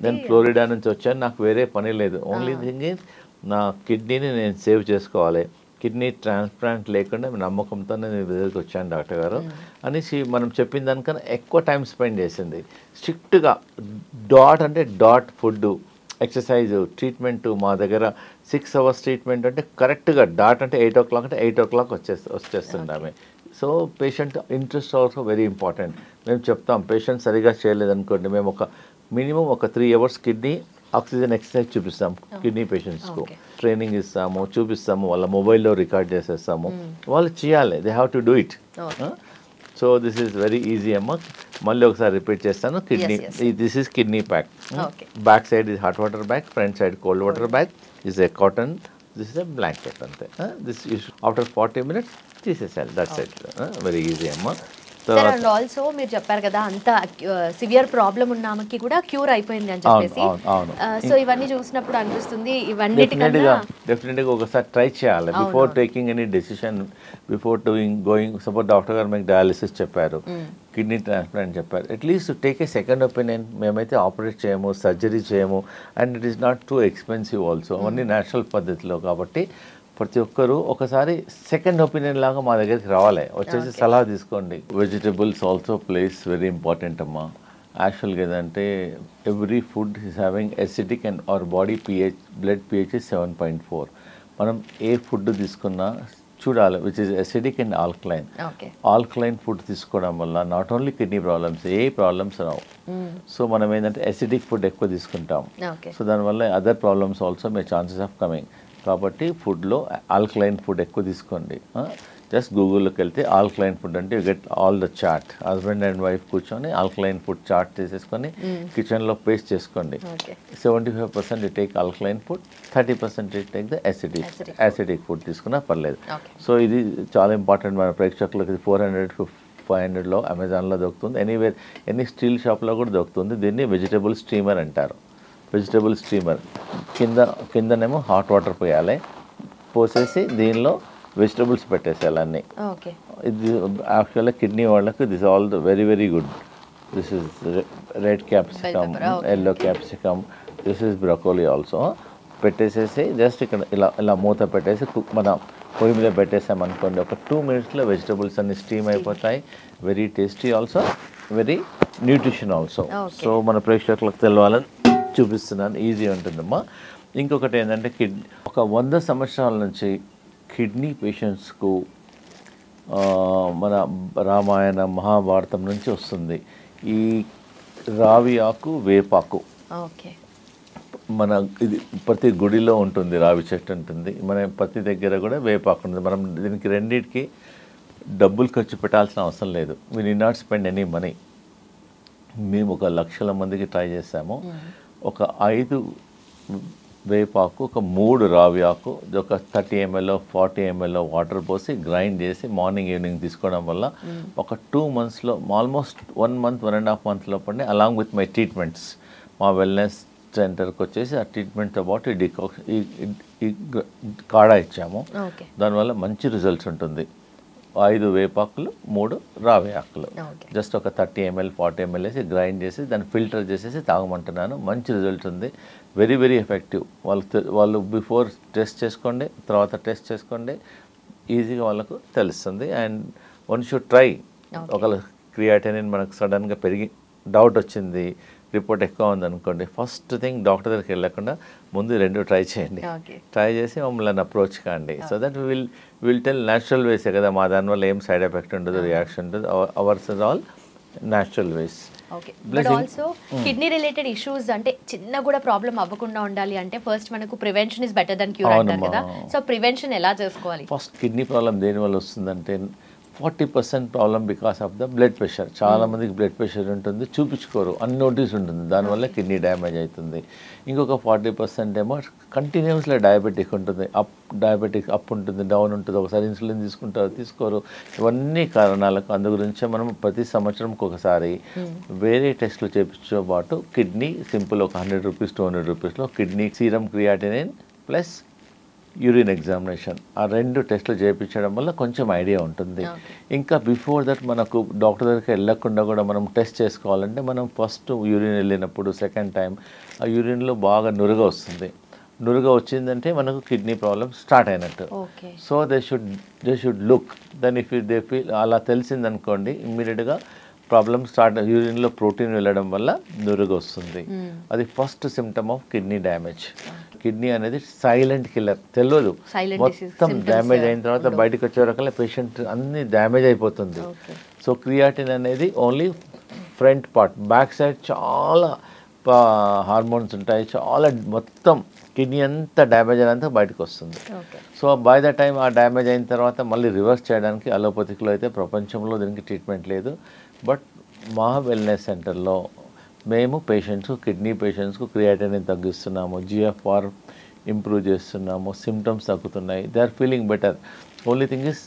S2: నేను ఫ్లోరిడా నుంచి వచ్చాను, నాకు వేరే పని లేదు. ఓన్లీ థింగ్ ఈజ్ నా కిడ్నీని నేను సేవ్ చేసుకోవాలి, కిడ్నీ ట్రాన్స్ప్లాంట్ లేకుండా నమ్మకంతో నేను దగ్గరికి వచ్చాను డాక్టర్ గారు అనేసి మనం చెప్పిన దానికన్నా ఎక్కువ టైం స్పెండ్ చేసింది. స్ట్రిక్ట్గా డాట్ ఫుడ్, ఎక్సర్సైజ్, ట్రీట్మెంట్ మా దగ్గర 6 hours ట్రీట్మెంట్ అంటే కరెక్ట్గా డాట్ అంటే 8 o'clock అంటే 8 o'clock వచ్చేస్తుంటామే. So patient interest also very important. మేము చెప్తాం పేషెంట్ సరిగా చేయలేదనుకోండి, మేము ఒక మినిమం ఒక 3 hours కిడ్నీ ఆక్సిజన్ ఎక్సర్సైజ్ చూపిస్తాం కిడ్నీ పేషెంట్స్కు. ట్రైనింగ్ ఇస్తాము, చూపిస్తాము, వాళ్ళ మొబైల్లో రికార్డ్ చేసేస్తాము, వాళ్ళు చేయాలి. They have to do it. So this is very easy అమ్మ. మళ్ళీ ఒకసారి రిపీట్ చేస్తాను. Kidney, this is kidney pack. Back side is hot water bag, front side cold water bag, is a cotton, this is a blanket అంతే. This after 40 minutes తీసేసాలి. That's it. Very easy అమ్మ.
S1: And also మీరు చెప్పారు కదా అంత severe problem ఉన్న ఆమెకి కూడా క్యూర్ అయిపోయింది అని చెప్పేసి. సో ఇవన్నీ చూసినప్పుడు అనిపిస్తుంది ఇవన్నిటికన్నా
S2: డెఫినెట్గా ఒకసారి ట్రై చేయాలి before taking any decision, before going. Suppose doctor గారు మీకు డయాలిసిస్ చెప్పారు, కిడ్నీ ట్రాన్స్ప్లాంట్ చెప్పారు, at least take a second opinion. మేమైతే ఆపరేట్ చేయము, సర్జరీ చేయము, and it is not too expensive also. అవన్నీ న్యాచురల్ పద్ధతిలో. కాబట్టి ప్రతి ఒక్కరు ఒకసారి సెకండ్ ఒపీనియన్ లాగా మా దగ్గరికి రావాలి, వచ్చేసి సలహా తీసుకోండి. Vegetables also place very important అమ్మా. యాక్చువల్గా ఏదంటే every food is having acidic and our body pH, blood pH is 7.4. మనం ఏ ఫుడ్ తీసుకున్నా చూడాలి which is acidic and alkaline. Alkaline food తీసుకోవడం వల్ల not only kidney problems, A problems Rao. So మనం ఏంటంటే ఎసిడిక్ ఫుడ్ ఎక్కువ తీసుకుంటాం, సో దానివల్ల other problems also may chances of coming. కాబట్టి ఫుడ్లో ఆల్కలైన్ ఫుడ్ ఎక్కువ తీసుకోండి. జస్ట్ గూగుల్లోకి వెళ్తే ఆల్కలైన్ ఫుడ్ అంటే you get all the chart. Husband and wife కూర్చొని ఆల్కలైన్ ఫుడ్ చార్ట్ తీసేసుకొని కిచెన్లో పేస్ట్ చేసుకోండి. 75% you take alkaline food, 30% you take the acidic food తీసుకున్నా పర్లేదు. సో ఇది చాలా ఇంపార్టెంట్ మన ప్రేక్షకులకి. 500లో అమెజాన్లో దొరుకుతుంది, ఎనీవేర్ ఎనీ స్టీల్ షాప్లో కూడా దొరుకుతుంది. దీన్ని వెజిటబుల్ స్టీమర్ అంటారు. వెజిటబుల్ స్టీమర్ కిందనేమో హాట్ వాటర్ పోయాలి, పోసేసి దీనిలో వెజిటబుల్స్ పెట్టేసేయాలి అన్నీ. ఇది యాక్చువల్గా కిడ్నీ వాళ్ళకు this all the very very good. This is red capsicum, yellow capsicum, this is broccoli also. పెట్టేసేసి జస్ట్ ఇక్కడ ఇలా మూత పెట్టేసి మన పొయ్యి మీద పెట్టేసామనుకోండి, ఒక 2 minutesలో వెజిటబుల్స్ అన్ని స్టీమ్ అయిపోతాయి. Very tasty also, very nutrition also. So మన ప్రేక్షకులకు తెలవాలని చూపిస్తున్నాను, ఈజీ ఉంటుందమ్మా. ఇంకొకటి ఏంటంటే ఒక 100 సంవత్సరాల నుంచి కిడ్నీ పేషెంట్స్కు మన రామాయణ మహాభారతం నుంచి వస్తుంది ఈ రావి ఆకు, వేపాకు. మన ఇది ప్రతి గుడిలో ఉంటుంది, రావి చెట్టు ఉంటుంది, మన ప్రతి దగ్గర కూడా వేపాకు ఉంటుంది. మనం దీనికి రెండింటికి డబ్బులు ఖర్చు పెట్టాల్సిన అవసరం లేదు. We need not spend any money. మేము 1 లక్షల మందికి ట్రై చేసాము. ఒక 5 వేపాకు, ఒక 3 రావి ఆకు, ఒక 30 ml 40 ml వాటర్ పోసి గ్రైండ్ చేసి మార్నింగ్ ఈవినింగ్ తీసుకోవడం వల్ల ఒక 2 monthsలో ఆల్మోస్ట్ 1 month 1.5 month లోపలనే అలాంగ్ విత్ మై ట్రీట్మెంట్స్ మా వెల్నెస్ సెంటర్కి వచ్చేసి ఆ ట్రీట్మెంట్తో పాటు ఈ కాడా ఇచ్చాము. దానివల్ల మంచి రిజల్ట్స్ ఉంటుంది. 5 వేపాకులు, 3 రావి ఆకులు, జస్ట్ ఒక 30 ml 40 ml వేసి గ్రైండ్ చేసి దాన్ని ఫిల్టర్ చేసేసి తాగమంటున్నాను. మంచి రిజల్ట్ ఉంది, వెరీ వెరీ ఎఫెక్టివ్. వాళ్ళు బిఫోర్ టెస్ట్ చేసుకోండి, తర్వాత టెస్ట్ చేసుకోండి, ఈజీగా వాళ్ళకు తెలుస్తుంది. And one should try. ఒకవేళ క్రియాటినిన్ మనకు సడన్గా పెరిగి డౌట్ వచ్చింది, రిపోర్ట్ ఎక్కువ ఉందనుకోండి, ఫస్ట్ థింగ్ డాక్టర్ దగ్గరికి వెళ్ళకుండా ముందు 2 ట్రై చేయండి. ట్రై చేసి మమ్మల్ని అప్రోచ్ కాండి. So that will tell natural వేసే కదా, మా దానివల్ల ఏం సైడ్ ఎఫెక్ట్ ఉండదు, రియాక్షన్ ఉండదు. Ours is all natural ways.
S1: But also kidney related issues అంటే చిన్న కూడా ప్రాబ్లం అవ్వకుండా ఉండాలి అంటే ఫస్ట్ మనకు prevention is better than cure అంటారు కదా. సో ప్రివెన్షన్ ఎలా చేసుకోవాలి?
S2: ఫస్ట్ కిడ్నీ ప్రాబ్లం దేనివల్ల వస్తుందంటే 40% problem because of the blood pressure. చాలామందికి బ్లడ్ ప్రెషర్ ఉంటుంది, చూపించుకోరు, అన్నోటీస్ ఉంటుంది, దానివల్ల కిడ్నీ డ్యామేజ్ అవుతుంది. ఇంకొక 40% ఏమో కంటిన్యూస్లో డయాబెటిక్ ఉంటుంది, డయాబెటిక్ అప్ ఉంటుంది, డౌన్ ఉంటుంది, ఒకసారి ఇన్సులిన్ తీసుకోరు. ఇవన్నీ కారణాలకు అందు గురించే మనం ప్రతి సంవత్సరంకి ఒకసారి వేరే టెస్టులు చేయించే పాటు కిడ్నీ సింపుల్ ఒక 100 రూపీస్ 200 రూపీస్లో kidney serum creatinine plus urine examination, ఆ 2 టెస్టులు చేయించడం వల్ల కొంచెం ఐడియా ఉంటుంది. ఇంకా బిఫోర్ దట్ మనకు డాక్టర్ దగ్గరికి వెళ్ళకుండా కూడా మనం టెస్ట్ చేసుకోవాలంటే మనం ఫస్ట్ యూరిన్ వెళ్ళినప్పుడు సెకండ్ టైం ఆ యూరిన్లో బాగా నురుగ వస్తుంది. నురుగ వచ్చిందంటే మనకు కిడ్నీ ప్రాబ్లం స్టార్ట్ అయినట్టు. So they should look then if they feel అలా తెలిసిందనుకోండి, ఇమ్మీడియట్గా ప్రాబ్లమ్ స్టార్ట్. యూరిన్లో ప్రోటీన్ వెళ్ళడం వల్ల నురుగు వస్తుంది. అది first symptom of kidney damage. Kidney అనేది సైలెంట్ కిల్లర్, తెలియదు. మొత్తం డ్యామేజ్ అయిన తర్వాత బయటకు వచ్చే రకాల పేషెంట్ అన్ని డ్యామేజ్ అయిపోతుంది. సో క్రియాటిన్ అనేది only front part, back side చాలా హార్మోన్స్ ఉంటాయి, చాలా మొత్తం కిడ్నీ అంతా డ్యామేజ్ అయినంత బయటకు వస్తుంది. సో బై ద టైం ఆ డ్యామేజ్ అయిన తర్వాత మళ్ళీ రివర్స్ చేయడానికి అలోపతిక్లో అయితే ప్రపంచంలో దీనికి ట్రీట్మెంట్ లేదు. బట్ మా వెల్నెస్ సెంటర్లో మేము పేషెంట్స్, కిడ్నీ పేషెంట్స్కు క్రియాటినిన్ తగ్గిస్తున్నాము, GFR ఇంప్రూవ్ చేస్తున్నాము, సిమ్టమ్స్ తగ్గుతున్నాయి, they are feeling better. Only thing is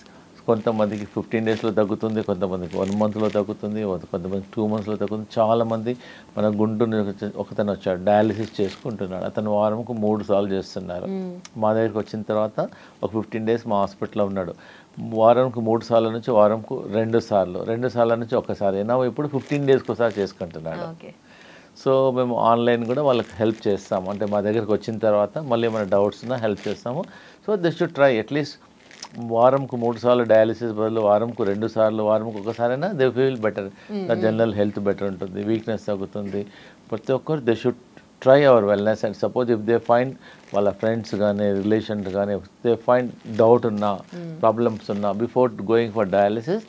S2: కొంతమందికి 15 daysలో తగ్గుతుంది, కొంతమందికి 1 monthలో తగ్గుతుంది, కొంతమందికి 2 monthsలో తగ్గుతుంది. చాలామంది మన గుంటూరు ఒకతను వచ్చాడు, డయాలిసిస్ చేసుకుంటున్నాడు, అతను వారంకు 3 సార్లు చేస్తున్నారు. మా దగ్గరికి వచ్చిన తర్వాత ఒక 15 days మా హాస్పిటల్లో ఉన్నాడు. వారంకు 3 సార్ల నుంచి వారంకు 2 సార్లు, 2 సార్ల నుంచి ఒకసారి, నా ఇప్పుడు 15 daysకి ఒకసారి చేసుకుంటున్నాడు. సో మేము ఆన్లైన్ కూడా వాళ్ళకి హెల్ప్ చేస్తాము, అంటే మా దగ్గరికి వచ్చిన తర్వాత మళ్ళీ ఏమైనా డౌట్స్ ఉన్నా హెల్ప్ చేస్తాము. So they should try at least వారంకు 3 సార్లు డయాలిసిస్ బదులు వారంకు 2 సార్లు, వారంకు ఒకసారైనా they feel better. General health better ఉంటుంది, వీక్నెస్ తగ్గుతుంది. ప్రతి ఒక్కరు they should try our wellness. And suppose if they find వాళ్ళ ఫ్రెండ్స్ కానీ రిలేషన్స్ కానీ దే ఫైండ్ డౌట్ ఉన్నా, ప్రాబ్లమ్స్ ఉన్నా, బిఫోర్ గోయింగ్ ఫర్ డయాలిసిస్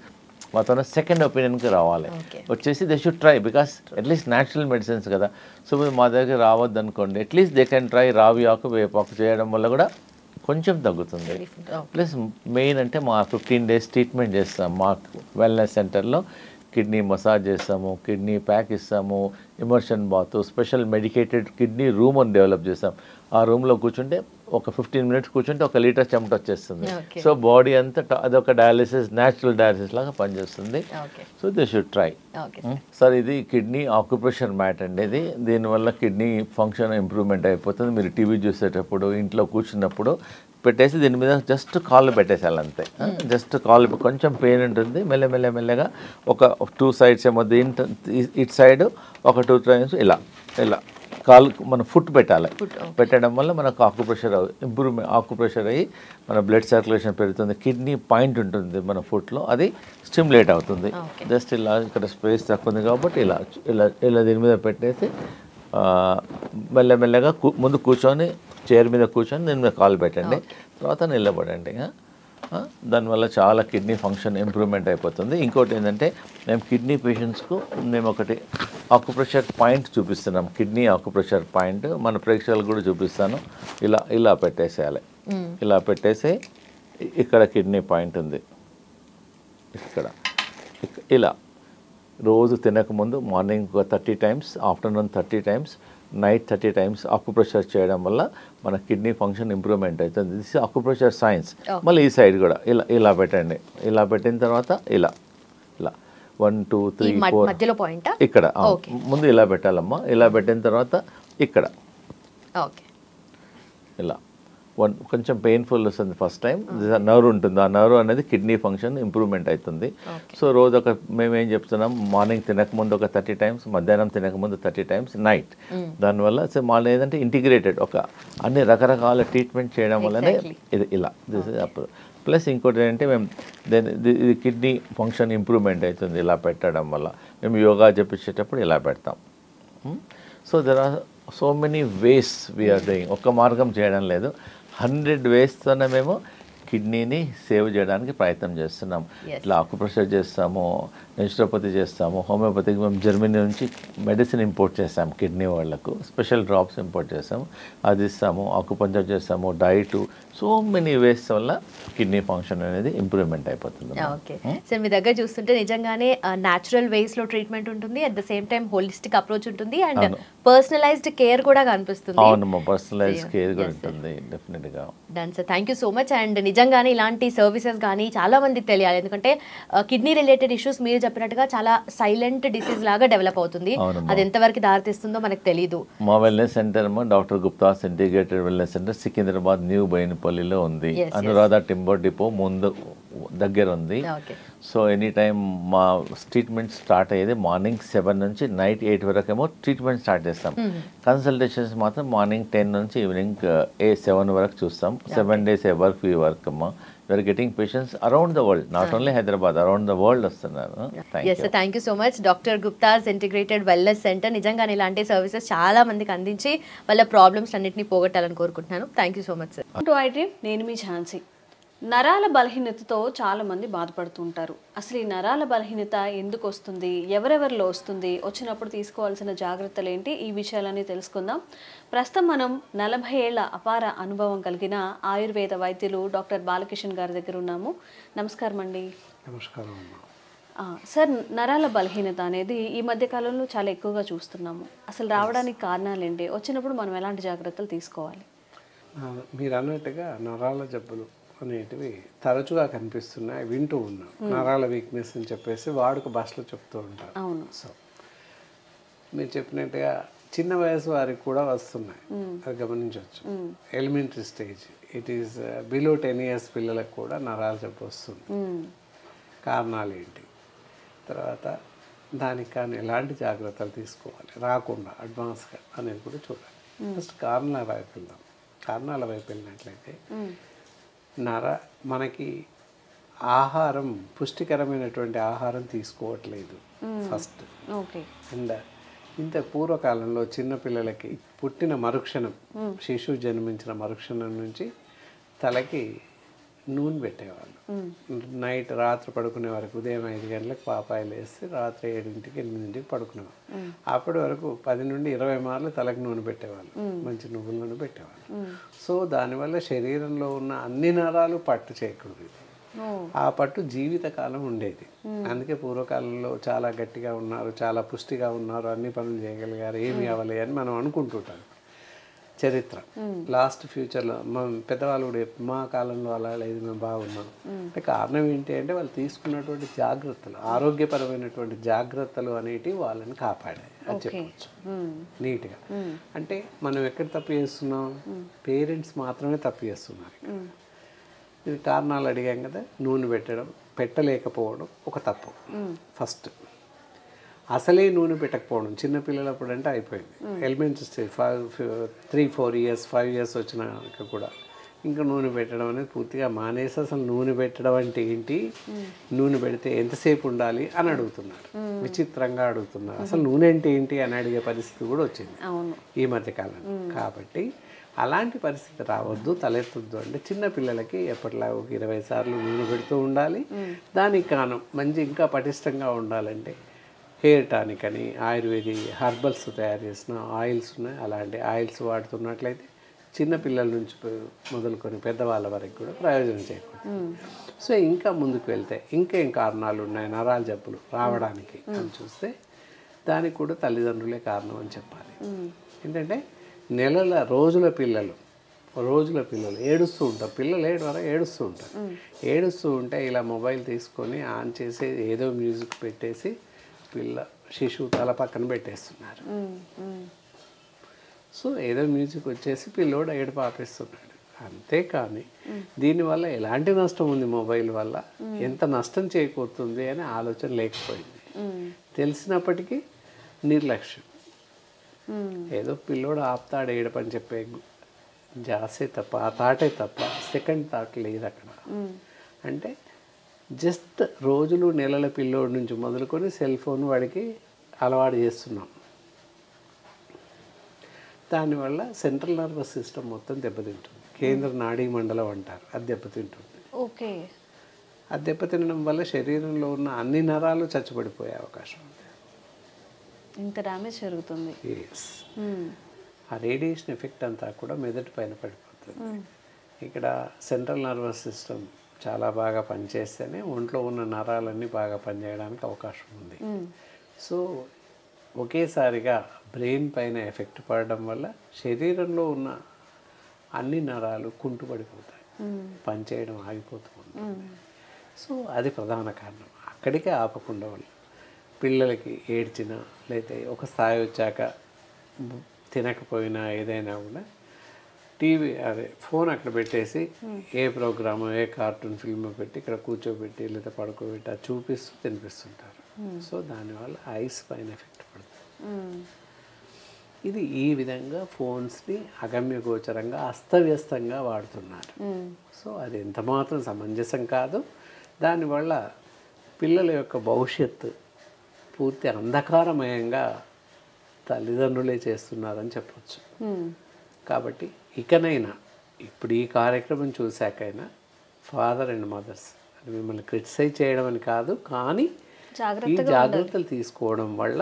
S2: మాతో సెకండ్ ఒపీనియన్కి రావాలి. వచ్చేసి they should try, because at least natural medicines కదా. సో మీరు మా దగ్గర రావద్దు అనుకోండి, అట్లీస్ట్ దే కెన్ ట్రై రావి ఆకు, వేపాకు చేయడం వల్ల కూడా కొంచెం తగ్గుతుంది. ప్లస్ మెయిన్ అంటే మా 15 days ట్రీట్మెంట్ చేస్తాం మా వెల్నెస్ సెంటర్లో. కిడ్నీ మసాజ్ చేస్తాము, కిడ్నీ ప్యాక్ ఇస్తాము, immersion bath, special medicated kidney room అని డెవలప్ చేస్తాం. ఆ రూమ్లో కూర్చుంటే ఒక 15 మినిట్స్ కూర్చుంటే 1 లీటర్ చెమట వచ్చేస్తుంది. సో బాడీ అంతా అదొక డయాలిసిస్, న్యాచురల్ డయాలిసిస్ లాగా పనిచేస్తుంది. So they should try. Sir ఇది కిడ్నీ ఆక్యుప్రెషర్ మ్యాట్ అండి. ఇది దీనివల్ల కిడ్నీ ఫంక్షన్ ఇంప్రూవ్మెంట్ అయిపోతుంది. మీరు టీవీ చూసేటప్పుడు, ఇంట్లో కూర్చున్నప్పుడు పెట్టేసి దీని మీద జస్ట్ కాళ్ళు పెట్టేసేయాలి అంతే. జస్ట్ కాళ్ళు, కొంచెం పెయిన్ ఉంటుంది, మెల్లగా ఒక 2 సైడ్స్ ఏమో ఇటు సైడ్ ఒక 2 టైమ్స్ ఇలా కాలు మన ఫుట్ పెట్టాలి. పెట్టడం వల్ల మనకు ఆక్యుప్రెషర్ అయ్యి మన బ్లడ్ సర్క్యులేషన్ పెరుగుతుంది. కిడ్నీ పాయింట్ ఉంటుంది మన ఫుట్లో, అది స్టిమ్యులేట్ అవుతుంది. జస్ట్ ఇలా ఇక్కడ స్పేస్ తక్కువ ఉంది కాబట్టి ఇలా దీని మీద పెట్టేసి మెల్లగా ముందు కూర్చొని, చైర్ మీద కూర్చొని దీని మీద కాలు పెట్టండి, తర్వాత నిలబడండి. దానివల్ల చాలా కిడ్నీ ఫంక్షన్ ఇంప్రూవ్మెంట్ అయిపోతుంది. ఇంకోటి ఏంటంటే, మేము కిడ్నీ పేషెంట్స్కు మేము ఒకటి ఆక్యుప్రెషర్ పాయింట్ చూపిస్తున్నాం. కిడ్నీ ఆక్యుప్రెషర్ పాయింట్ మన ప్రేక్షకులకు కూడా చూపిస్తాను. ఇలా పెట్టేసేయాలి. ఇలా పెట్టేసి ఇక్కడ కిడ్నీ పాయింట్ ఉంది, ఇక్కడ ఇలా రోజు తినకముందు morning 30 times, afternoon 30 times, night 30 times acupressure చేయడం వల్ల మన కిడ్నీ ఫంక్షన్ ఇంప్రూవ్మెంట్ అవుతుంది. This acupressure science. మళ్ళీ ఈ సైడ్ కూడా ఇలా పెట్టండి. ఇలా పెట్టిన తర్వాత ఇలా 1 2 3 4 ఇక్కడ ముందు ఇలా పెట్టాలమ్మా. ఇలా పెట్టిన తర్వాత ఇక్కడ ఇలా కొంచెం పెయిన్ఫుల్ వస్తుంది ఫస్ట్ టైం. నర్వ్ ఉంటుంది, ఆ నర్వ్ అనేది కిడ్నీ ఫంక్షన్ ఇంప్రూవ్మెంట్ అవుతుంది. సో రోజు మేమేం చెప్తున్నాం, మార్నింగ్ తినకముందు ఒక 30 టైమ్స్, మధ్యాహ్నం తినకముందు 30 టైమ్స్, నైట్. దానివల్ల సో మళ్ళీ ఏదంటే ఇంటిగ్రేటెడ్ అన్ని రకరకాల ట్రీట్మెంట్ చేయడం వల్లనే ఇది ఇలా దిస్ ఇస్ అప్పుడు. ప్లస్ ఇంకోటి ఏంటంటే మేము ఇది కిడ్నీ ఫంక్షన్ ఇంప్రూవ్మెంట్ అవుతుంది ఇలా పెట్టడం వల్ల. మేము యోగా చెప్పించేటప్పుడు ఇలా పెడతాం. So there are so many ways we're doing. ఒక్క మార్గం చేయడం లేదు, 100 వేస్తోనే మేము కిడ్నీని సేవ్ చేయడానికి ప్రయత్నం చేస్తున్నాం. ఇట్లా ఆక్యుప్రెషర్ చేస్తాము, నేచురోపతి చేస్తాము, హోమియోపతికి మేము జర్మనీ నుంచి మెడిసిన్ ఇంపోర్ట్ చేస్తాము. కిడ్నీ వాళ్ళకు స్పెషల్ డ్రాప్స్ ఇంపోర్ట్ చేస్తాము, అది ఇస్తాము. ఆక్యుపంచర్ చేస్తాము, డైట్, సో మెనీ వేస్ వల్ల కిడ్నీ ఫంక్షన్ అనేది ఇంప్రూవ్మెంట్ అయిపోతుంది.
S1: ఓకే సార్, మీ దగ్గర చూస్తుంటే నిజంగానే న్యాచురల్ వేస్లో ట్రీట్మెంట్ ఉంటుంది, at the same time holistic approach ఉంటుంది, అండ్ పర్సనలైజ్డ్ కేర్ కూడా కనిపిస్తుంది.
S2: అవునమ్మా, పర్సనలైజ్డ్ కేర్ కూడా ఉంటుంది డెఫినెట్గా.
S1: Done sir, thank you so much. And నిజంగానే ఇలాంటి సర్వీసెస్ కానీ చాలా మందికి తెలియాలి, ఎందుకంటే కిడ్నీ రిలేటెడ్ ఇష్యూస్ మీరు చెప్పినట్టుగా చాలా సైలెంట్ డిసీజ్ లాగా డెవలప్ అవుతుంది. అది ఎంతవరకు దారితీస్తుందో మనకు తెలియదు.
S2: మా wellness centre doctor Gupta's integrated wellness centre Secunderabad new బోయినపల్లిలో ఉంది. అనురాధ టింబర్ డిపో ముందు దగ్గర ఉంది. సో ఎనీ టైం మా ట్రీట్మెంట్ స్టార్ట్ అయ్యేది మార్నింగ్ 7 నుంచి నైట్ 8 వరకు ఏమో ట్రీట్మెంట్ స్టార్ట్ చేస్తాం. కన్సల్టేషన్స్ మాత్రం మార్నింగ్ 10 నుంచి ఈవినింగ్ 7 వరకు చూస్తాం. 7 days ఏ వర్క్ ఈ వర్క్ అమ్మా. We are getting patients around the world, not only Hyderabad, around the world వస్తున్నారు.
S1: Thank you so much doctor Gupta's integrated wellness centre. నిజంగానే ఇలాంటి సర్వీసెస్ చాలా మందికి అందించి వాళ్ళ ప్రాబ్లమ్స్ అన్నింటినీ పోగొట్టాలని కోరుకుంటున్నాను. Thank you so much sir.
S3: To I dream, నేను మీ ఝాన్సీ. నరాల బలహీనతతో చాలామంది బాధపడుతుంటారు. అసలు ఈ నరాల బలహీనత ఎందుకు వస్తుంది, ఎవరెవరిలో వస్తుంది, వచ్చినప్పుడు తీసుకోవాల్సిన జాగ్రత్తలు ఏంటి, ఈ విషయాలన్నీ తెలుసుకుందాం. ప్రస్తుతం మనం 40 ఏళ్ల అపార అనుభవం కలిగిన ఆయుర్వేద వైద్యులు డాక్టర్ బాలకిషన్ గారి దగ్గర ఉన్నాము. నమస్కారం అండి.
S4: నమస్కారం.
S3: సార్, నరాల బలహీనత అనేది ఈ మధ్య కాలంలో చాలా ఎక్కువగా చూస్తున్నాము. అసలు రావడానికి కారణాలు ఏంటి, వచ్చినప్పుడు మనం ఎలాంటి జాగ్రత్తలు తీసుకోవాలి?
S4: మీరు అన్నట్టుగా నరాల జబ్బులు అనేటివి తరచుగా కనిపిస్తున్నాయి, వింటూ ఉన్నాం. నరాల వీక్నెస్ అని చెప్పేసి వాడుక భాషలో చెప్తూ ఉంటారు.
S3: అవును.
S4: సో మీరు చెప్పినట్టుగా చిన్న వయసు వారికి కూడా వస్తున్నాయి, అది గమనించవచ్చు. Elementary stage, it is below 10 years పిల్లలకు కూడా నరాల జబ్బు వస్తుంది. కారణాలు ఏంటి, తర్వాత దానికి కానీ ఎలాంటి జాగ్రత్తలు తీసుకోవాలి రాకుండా అడ్వాన్స్గా అనేది కూడా చూడాలి. ఫస్ట్ కారణాల వైపు వెళ్దాం. కారణాల వైపు వెళ్ళినట్లయితే మనకి ఆహారం, పుష్టికరమైనటువంటి ఆహారం తీసుకోవట్లేదు ఫస్ట్. అండ్ ఇంత పూర్వకాలంలో చిన్నపిల్లలకి పుట్టిన మరుక్షణం, శిశువు జన్మించిన మరుక్షణం నుంచి తలకి నూనె పెట్టేవాళ్ళు. నైట్ రాత్రి పడుకునే వరకు, ఉదయం 5 గంటలకు పాపాయిలు వేసి రాత్రి 7ంటికి 8ంటికి పడుకునేవాళ్ళు. అప్పటి వరకు 10 నుండి 20 మార్లు తలకు నూనె పెట్టేవాళ్ళు, మంచి నువ్వుల నూనె పెట్టేవాళ్ళు. సో దానివల్ల శరీరంలో ఉన్న అన్ని నరాలు పట్టు చేయకూడదు. ఆ పట్టు జీవితకాలం ఉండేది. అందుకే పూర్వకాలంలో చాలా గట్టిగా ఉన్నారు, చాలా పుష్టిగా ఉన్నారు, అన్ని పనులు చేయగలిగారు, ఏమి అవ్వలే అని మనం అనుకుంటుంటాం. చరిత్ర లాస్ట్ ఫ్యూచర్లో మా పెద్దవాళ్ళు కూడా మా కాలంలో అలా లేదు, మేము బాగున్నాం అంటే కారణం ఏంటి అంటే వాళ్ళు తీసుకున్నటువంటి జాగ్రత్తలు, ఆరోగ్యపరమైనటువంటి జాగ్రత్తలు అనేటివి వాళ్ళని కాపాడాయి అని చెప్పవచ్చు నీట్గా. అంటే మనం ఎక్కడ తప్పు చేస్తున్నాం, పేరెంట్స్ మాత్రమే తప్పు చేస్తున్నారు. ఇది కారణాలు అడిగాం కదా, నూనె పెట్టలేకపోవడం ఒక తప్పు ఫస్ట్. అసలే నూనె పెట్టకపోవడం చిన్నపిల్లలప్పుడు అంటే అయిపోయింది. ఎలిమెంటరీ స్టేజ్ 3-4 years 5 years వచ్చినాక కూడా ఇంకా నూనె పెట్టడం అనేది పూర్తిగా మానేసి అసలు నూనె పెట్టడం అంటే ఏంటి, నూనె పెడితే ఎంతసేపు ఉండాలి అని అడుగుతున్నారు, విచిత్రంగా అడుగుతున్నారు. అసలు నూనె అంటే ఏంటి అని అడిగే పరిస్థితి కూడా వచ్చింది ఈ మధ్యకాలంలో. కాబట్టి అలాంటి పరిస్థితి రావద్దు, తలెత్తొద్దు అంటే చిన్నపిల్లలకి ఎప్పటిలా ఒక 20 సార్లు నూనె పెడుతూ ఉండాలి. దానికి కాను మంచి ఇంకా పటిష్టంగా ఉండాలంటే హెయిర్ టానిక్ అని ఆయుర్వేదిక్ హర్బల్స్ తయారు చేసిన ఆయిల్స్ ఉన్నాయి. అలాంటి ఆయిల్స్ వాడుతున్నట్లయితే చిన్నపిల్లల నుంచి మొదలుకొని పెద్దవాళ్ళ వరకు కూడా ప్రయోజనం చేయకూడదు. సో ఇంకా ముందుకు వెళ్తే ఇంకేం కారణాలు ఉన్నాయి నరాల జబ్బులు రావడానికి అని చూస్తే దానికి కూడా తల్లిదండ్రులే కారణం అని చెప్పాలి. ఏంటంటే రోజుల పిల్లలు ఏడుస్తూ ఉంటారు, పిల్లలు ఏడుస్తూ ఉంటారు. ఏడుస్తూ ఉంటే ఇలా మొబైల్ తీసుకొని ఆన్ చేసి ఏదో మ్యూజిక్ పెట్టేసి శిశువు తల పక్కన పెట్టేస్తున్నారు. సో ఏదో మ్యూజిక్ వచ్చేసి పిల్లోడు ఏడుపు ఆపేస్తున్నాడు. అంతేకాని దీనివల్ల ఎలాంటి నష్టం ఉంది, మొబైల్ వల్ల ఎంత నష్టం చేకూరుతుంది అని ఆలోచన లేకపోయింది. తెలిసినప్పటికీ నిర్లక్ష్యం. ఏదో పిల్లోడు ఆపుతాడు ఏడపని చెప్పే జాసే తప్ప, ఆ థాటే తప్ప సెకండ్ థాట్ లేదు అక్కడ. అంటే జస్ట్ రోజులు నెలల పిల్లోడి నుంచి మొదలుకొని సెల్ ఫోన్ వాడికి అలవాటు చేస్తున్నాం. దానివల్ల సెంట్రల్ నర్వస్ సిస్టమ్ మొత్తం దెబ్బతింటుంది. కేంద్ర నాడీ మండలం అంటారు, అది దెబ్బతింటుంది.
S3: ఓకే.
S4: అది దెబ్బతినడం వల్ల శరీరంలో ఉన్న అన్ని నరాలు చచ్చుబడిపోయే అవకాశం ఉంది.
S3: ఇంత డ్యామేజ్ జరుగుతుంది.
S4: ఆ రేడియేషన్ ఎఫెక్ట్ అంతా కూడా మెదడు పైన పడిపోతుంది. ఇక్కడ సెంట్రల్ నర్వస్ సిస్టమ్ చాలా బాగా పనిచేస్తేనే ఒంట్లో ఉన్న నరాలన్నీ బాగా పనిచేయడానికి అవకాశం ఉంది. సో ఒకేసారిగా బ్రెయిన్ పైన ఎఫెక్ట్ పడడం వల్ల శరీరంలో ఉన్న అన్ని నరాలు కుంటుపడిపోతాయి, పనిచేయడం ఆగిపోతూ ఉంటుంది. సో అది ప్రధాన కారణం. అక్కడికే ఆపకుండా వల్ల పిల్లలకి ఏడ్చినా లేకపోతే ఒక స్థాయి వచ్చాక తినకపోయినా ఏదైనా కూడా ఫోన్ అక్కడ పెట్టేసి ఏ ప్రోగ్రామ్ ఏ కార్టూన్ ఫిల్మ్ పెట్టి ఇక్కడ కూర్చోబెట్టి లేదా పడుకోబెట్టి అది చూపిస్తూ తినిపిస్తుంటారు. సో దానివల్ల ఐస్ పైన ఎఫెక్ట్ పడుతుంది. ఇది ఈ విధంగా ఫోన్స్ని అగమ్య గోచరంగా అస్తవ్యస్తంగా వాడుతున్నారు. సో అది ఎంత మాత్రం సమంజసం కాదు. దానివల్ల పిల్లల యొక్క భవిష్యత్తు పూర్తి అంధకారమయంగా తల్లిదండ్రులే చేస్తున్నారని చెప్పచ్చు. కాబట్టి ఇకనైనా ఇప్పుడు ఈ కార్యక్రమం చూశాకైనా ఫాదర్ అండ్ మదర్స్ మిమ్మల్ని క్రిటిసైజ్ చేయడం అని కాదు, కానీ ఈ జాగ్రత్తలు తీసుకోవడం వల్ల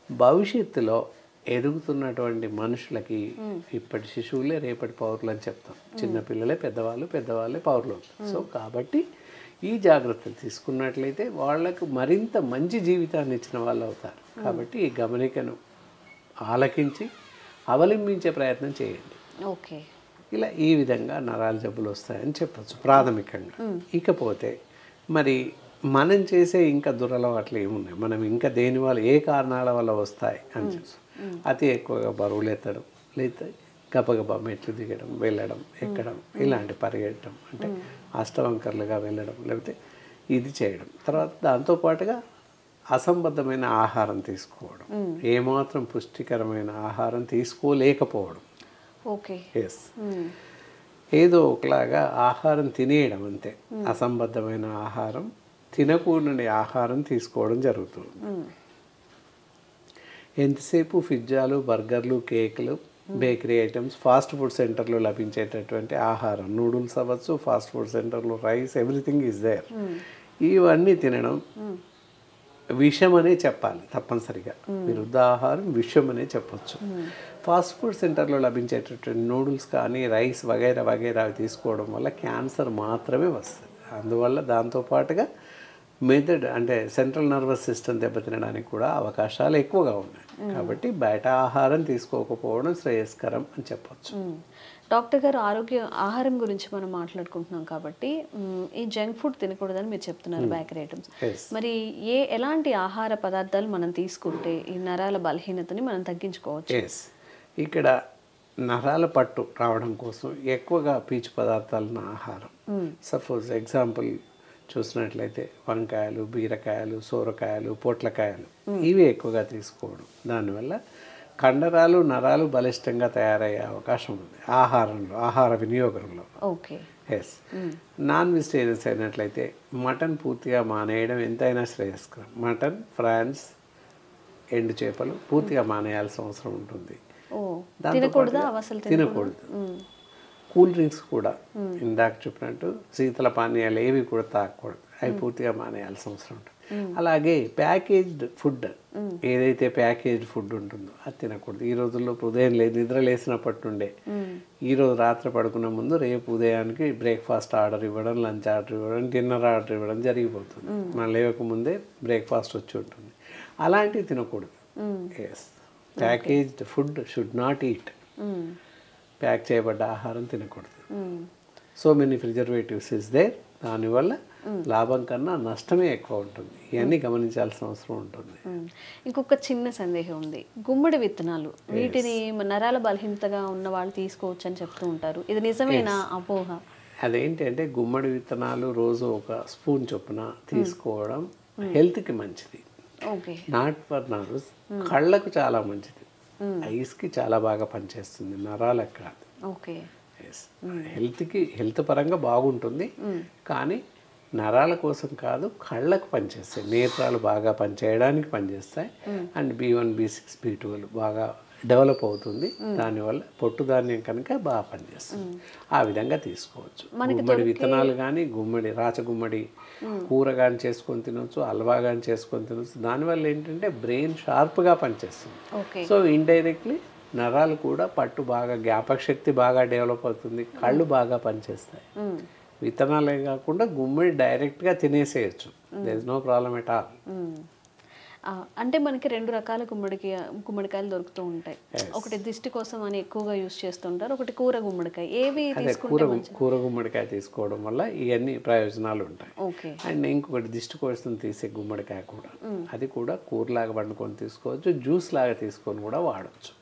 S4: భవిష్యత్తులో ఎదుగుతున్నటువంటి మనుషులకి ఇప్పటి శిశువులే రేపటి పౌరులు అని చెప్తాం. చిన్నపిల్లలే పెద్దవాళ్ళే పౌరులు. సో కాబట్టి ఈ జాగ్రత్తలు తీసుకున్నట్లయితే వాళ్లకు మరింత మంచి జీవితాన్ని ఇచ్చిన వాళ్ళు అవుతారు. కాబట్టి ఈ గమనికను ఆలకించి అవలంబించే ప్రయత్నం చేయండి.
S3: ఓకే.
S4: ఇలా ఈ విధంగా నరాల జబ్బులు వస్తాయని చెప్పచ్చు ప్రాథమికంగా. ఇకపోతే మరి మనం చేసే ఇంకా దురలవాట్లు ఏమున్నాయి, మనం ఇంకా దేని వల్ల ఏ కారణాల వల్ల వస్తాయి అని చెప్పు. అతి ఎక్కువగా బరువులు ఎత్తడం, లేదా గబగబా మెట్లు దిగడం, వెళ్ళడం, ఎక్కడం, ఇలాంటి పరిగెట్టడం, అంటే అష్టవంకర్లుగా వెళ్ళడం, లేకపోతే ఇది చేయడం. తర్వాత దాంతోపాటుగా అసంబద్ధమైన ఆహారం తీసుకోవడం, ఏమాత్రం పుష్టికరమైన ఆహారం తీసుకోలేకపోవడం.
S3: ఓకే.
S4: ఎస్, ఏదో ఒకలాగా ఆహారం తినేయడం అంతే. అసంబద్ధమైన ఆహారం, తినకూడని ఆహారం తీసుకోవడం జరుగుతుంది. ఎంతసేపు పిజ్జాలు, బర్గర్లు, కేకులు, బేకరీ ఐటమ్స్, ఫాస్ట్ ఫుడ్ సెంటర్లో లభించేటటువంటి ఆహారం, నూడిల్స్ అవ్వచ్చు, ఫాస్ట్ ఫుడ్ సెంటర్లో రైస్, ఎవ్రీథింగ్ ఈజ్ దేర్. ఇవన్నీ తినడం విషం అనే చెప్పాలి తప్పనిసరిగా. విరుద్ధాహారం విషం అనే చెప్పచ్చు. ఫాస్ట్ ఫుడ్ సెంటర్లో లభించేటటువంటి నూడిల్స్ కానీ రైస్ వగైరా వగైరా తీసుకోవడం వల్ల క్యాన్సర్ మాత్రమే వస్తుంది. అందువల్ల దాంతోపాటుగా మెదడు అంటే సెంట్రల్ నర్వస్ సిస్టమ్ దెబ్బతినడానికి కూడా అవకాశాలు ఎక్కువగా ఉన్నాయి. కాబట్టి బయట ఆహారం తీసుకోకపోవడం శ్రేయస్కరం అని చెప్పొచ్చు.
S3: డాక్టర్ గారు, ఆహారం గురించి మనం మాట్లాడుకుంటున్నాం కాబట్టి ఈ జంక్ ఫుడ్ తినకూడదని మీరు చెప్తున్నారు, బేకరీ ఐటమ్స్. మరి ఎలాంటి ఆహార పదార్థాలు మనం తీసుకుంటే ఈ నరాల బలహీనతని మనం తగ్గించుకోవచ్చు?
S4: ఇక్కడ నరాల పట్టు రావడం కోసం ఎక్కువగా పీచు పదార్థాలను ఆహారం, సపోజ్ ఎగ్జాంపుల్ చూసినట్లయితే వంకాయలు, బీరకాయలు, సోరకాయలు, పొట్లకాయలు ఇవి ఎక్కువగా తీసుకోవడం. దానివల్ల కండరాలు, నరాలు బలిష్టంగా తయారయ్యే అవకాశం ఉంది ఆహారంలో, ఆహార వినియోగంలో.
S3: ఓకే.
S4: నాన్ వెజిటేరియన్స్ అయినట్లయితే మటన్ పూర్తిగా మానేయడం ఎంతైనా శ్రేయస్కరం. మటన్, ఫ్రాన్స్, ఎండు చేపలు పూర్తిగా మానేయాల్సిన అవసరం ఉంటుంది. తినకూడదు. కూల్ డ్రింక్స్ కూడా ఇందాక చెప్పినట్టు శీతల పానీయాలు ఏవి కూడా తాగకూడదు, అవి పూర్తిగా మానేయాల్సిన అవసరం ఉంటుంది. అలాగే ప్యాకేజ్డ్ ఫుడ్, ఏదైతే ప్యాకేజ్డ్ ఫుడ్ ఉంటుందో అది తినకూడదు. ఈ రోజుల్లో ఉదయం నిద్ర లేసినప్పటి నుండే ఈరోజు రాత్రి పడుకునే ముందు రేపు ఉదయానికి బ్రేక్ఫాస్ట్ ఆర్డర్ ఇవ్వడం, లంచ్ ఆర్డర్ ఇవ్వడం, డిన్నర్ ఆర్డర్ ఇవ్వడం జరిగిపోతుంది. మనం లేవకముందే బ్రేక్ఫాస్ట్ వచ్చి ఉంటుంది. అలాంటివి తినకూడదు. Packaged food should not eat. Pack చేయబడ్డ ఆహారం తినకూడదు. So many preservatives is there. దానివల్ల లాభం కన్నా నష్టమే ఎక్కువ ఉంటుంది. ఇవన్నీ గమనించాల్సిన అవసరం ఉంటుంది.
S3: ఇంకొక చిన్న సందేహం ఉంది. గుమ్మడి విత్తనాలు, వీటిని నరాల బలహీనతగా ఉన్న వాళ్ళు తీసుకోవచ్చు అని చెప్తూ ఉంటారు. ఇది నిజమేనా, అపోహ?
S4: అదేంటి అంటే గుమ్మడి విత్తనాలు రోజు ఒక స్పూన్ చొప్పున తీసుకోవడం హెల్త్కి మంచిది. నాట్ ఫర్ నర్వ్స్, కళ్ళకు చాలా మంచిది, ఐస్కి చాలా బాగా పనిచేస్తుంది, నరాలకు కాదు. హెల్త్ పరంగా బాగుంటుంది, కానీ నరాల కోసం కాదు, కళ్ళకు పనిచేస్తాయి. నేత్రాలు బాగా పనిచేయడానికి పనిచేస్తాయి. అండ్ B1, B6, B12 బాగా డెవలప్ అవుతుంది. దానివల్ల పొట్టు ధాన్యం కనుక బాగా పనిచేస్తుంది. ఆ విధంగా తీసుకోవచ్చు. గుమ్మడి విత్తనాలు కానీ, రాచగుమ్మడి కూర కానీ చేసుకొని తినవచ్చు, హల్వా కానీ చేసుకొని తినవచ్చు. దానివల్ల ఏంటంటే బ్రెయిన్ షార్ప్గా పనిచేస్తుంది. సో ఇండైరెక్ట్లీ నరాలు కూడా పట్టు బాగా, జ్ఞాపక శక్తి బాగా డెవలప్ అవుతుంది, కళ్ళు బాగా పనిచేస్తాయి. విత్తనాలే కాకుండా గుమ్మడి డైరెక్ట్గా తినేసేయచ్చు. There is no problem at all.
S3: అంటే మనకి 2 రకాల గుమ్మడికాయలు దొరుకుతూ ఉంటాయి. ఒకటి దిష్టి కోసం అని ఎక్కువగా యూజ్ చేస్తుంటారు, ఒకటి కూర గుమ్మడికాయ. ఏవి
S4: కూర గుమ్మడికాయ తీసుకోవడం వల్ల ఇవన్నీ ప్రయోజనాలు ఉంటాయి. అండ్ ఇంకొకటి దిష్టి కోసం తీసే గుమ్మడికాయ కూడా, అది కూడా కూరలాగా వండుకొని తీసుకోవచ్చు, జ్యూస్ లాగా తీసుకొని కూడా వాడచ్చు.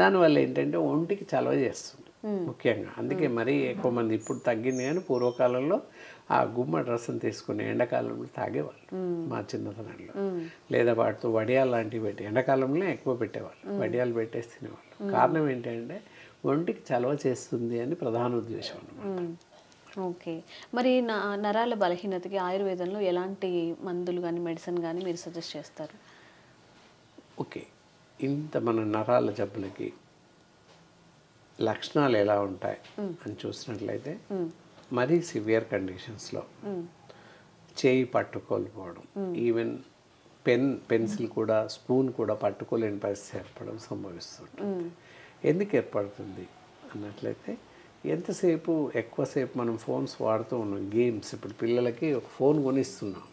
S4: దానివల్ల ఏంటంటే ఒంటికి చలవ చేస్తుంది ముఖ్యంగా. అందుకే మరీ ఎక్కువ మంది ఇప్పుడు తగ్గింది, కానీ పూర్వకాలంలో ఆ గుమ్మడి రసం తీసుకుని ఎండాకాలంలో తాగేవాళ్ళు మా చిన్నతనంలో. లేదా వాటితో వడియాలు లాంటివి పెట్టి ఎండాకాలంలో ఎక్కువ పెట్టేవాళ్ళు, వడియాలు పెట్టేసి తినేవాళ్ళు. కారణం ఏంటంటే ఒంటికి చలవ చేస్తుంది అని ప్రధాన ఉద్దేశం అన్నమాట.
S3: ఓకే. మరి నరాల బలహీనతకి ఆయుర్వేదంలో ఎలాంటి మందులు కానీ, మెడిసిన్ కానీ మీరు సజెస్ట్ చేస్తారు?
S4: ఓకే, ఇంత మన నరాల జబ్బులకి లక్షణాలు ఎలా ఉంటాయి అని చూసినట్లయితే, మరీ సివియర్ కండిషన్స్లో చేయి పట్టుకోలేకపోవడం, ఈవెన్ పెన్సిల్ కూడా, స్పూన్ కూడా పట్టుకోలేని పరిస్థితి ఏర్పడడం సంభవిస్తుంటుంది. ఎందుకు ఏర్పడుతుంది అన్నట్లయితే, ఎక్కువసేపు మనం ఫోన్స్ వాడుతూ ఉన్నాం, గేమ్స్. ఇప్పుడు పిల్లలకి ఒక ఫోన్ కొనిస్తున్నాం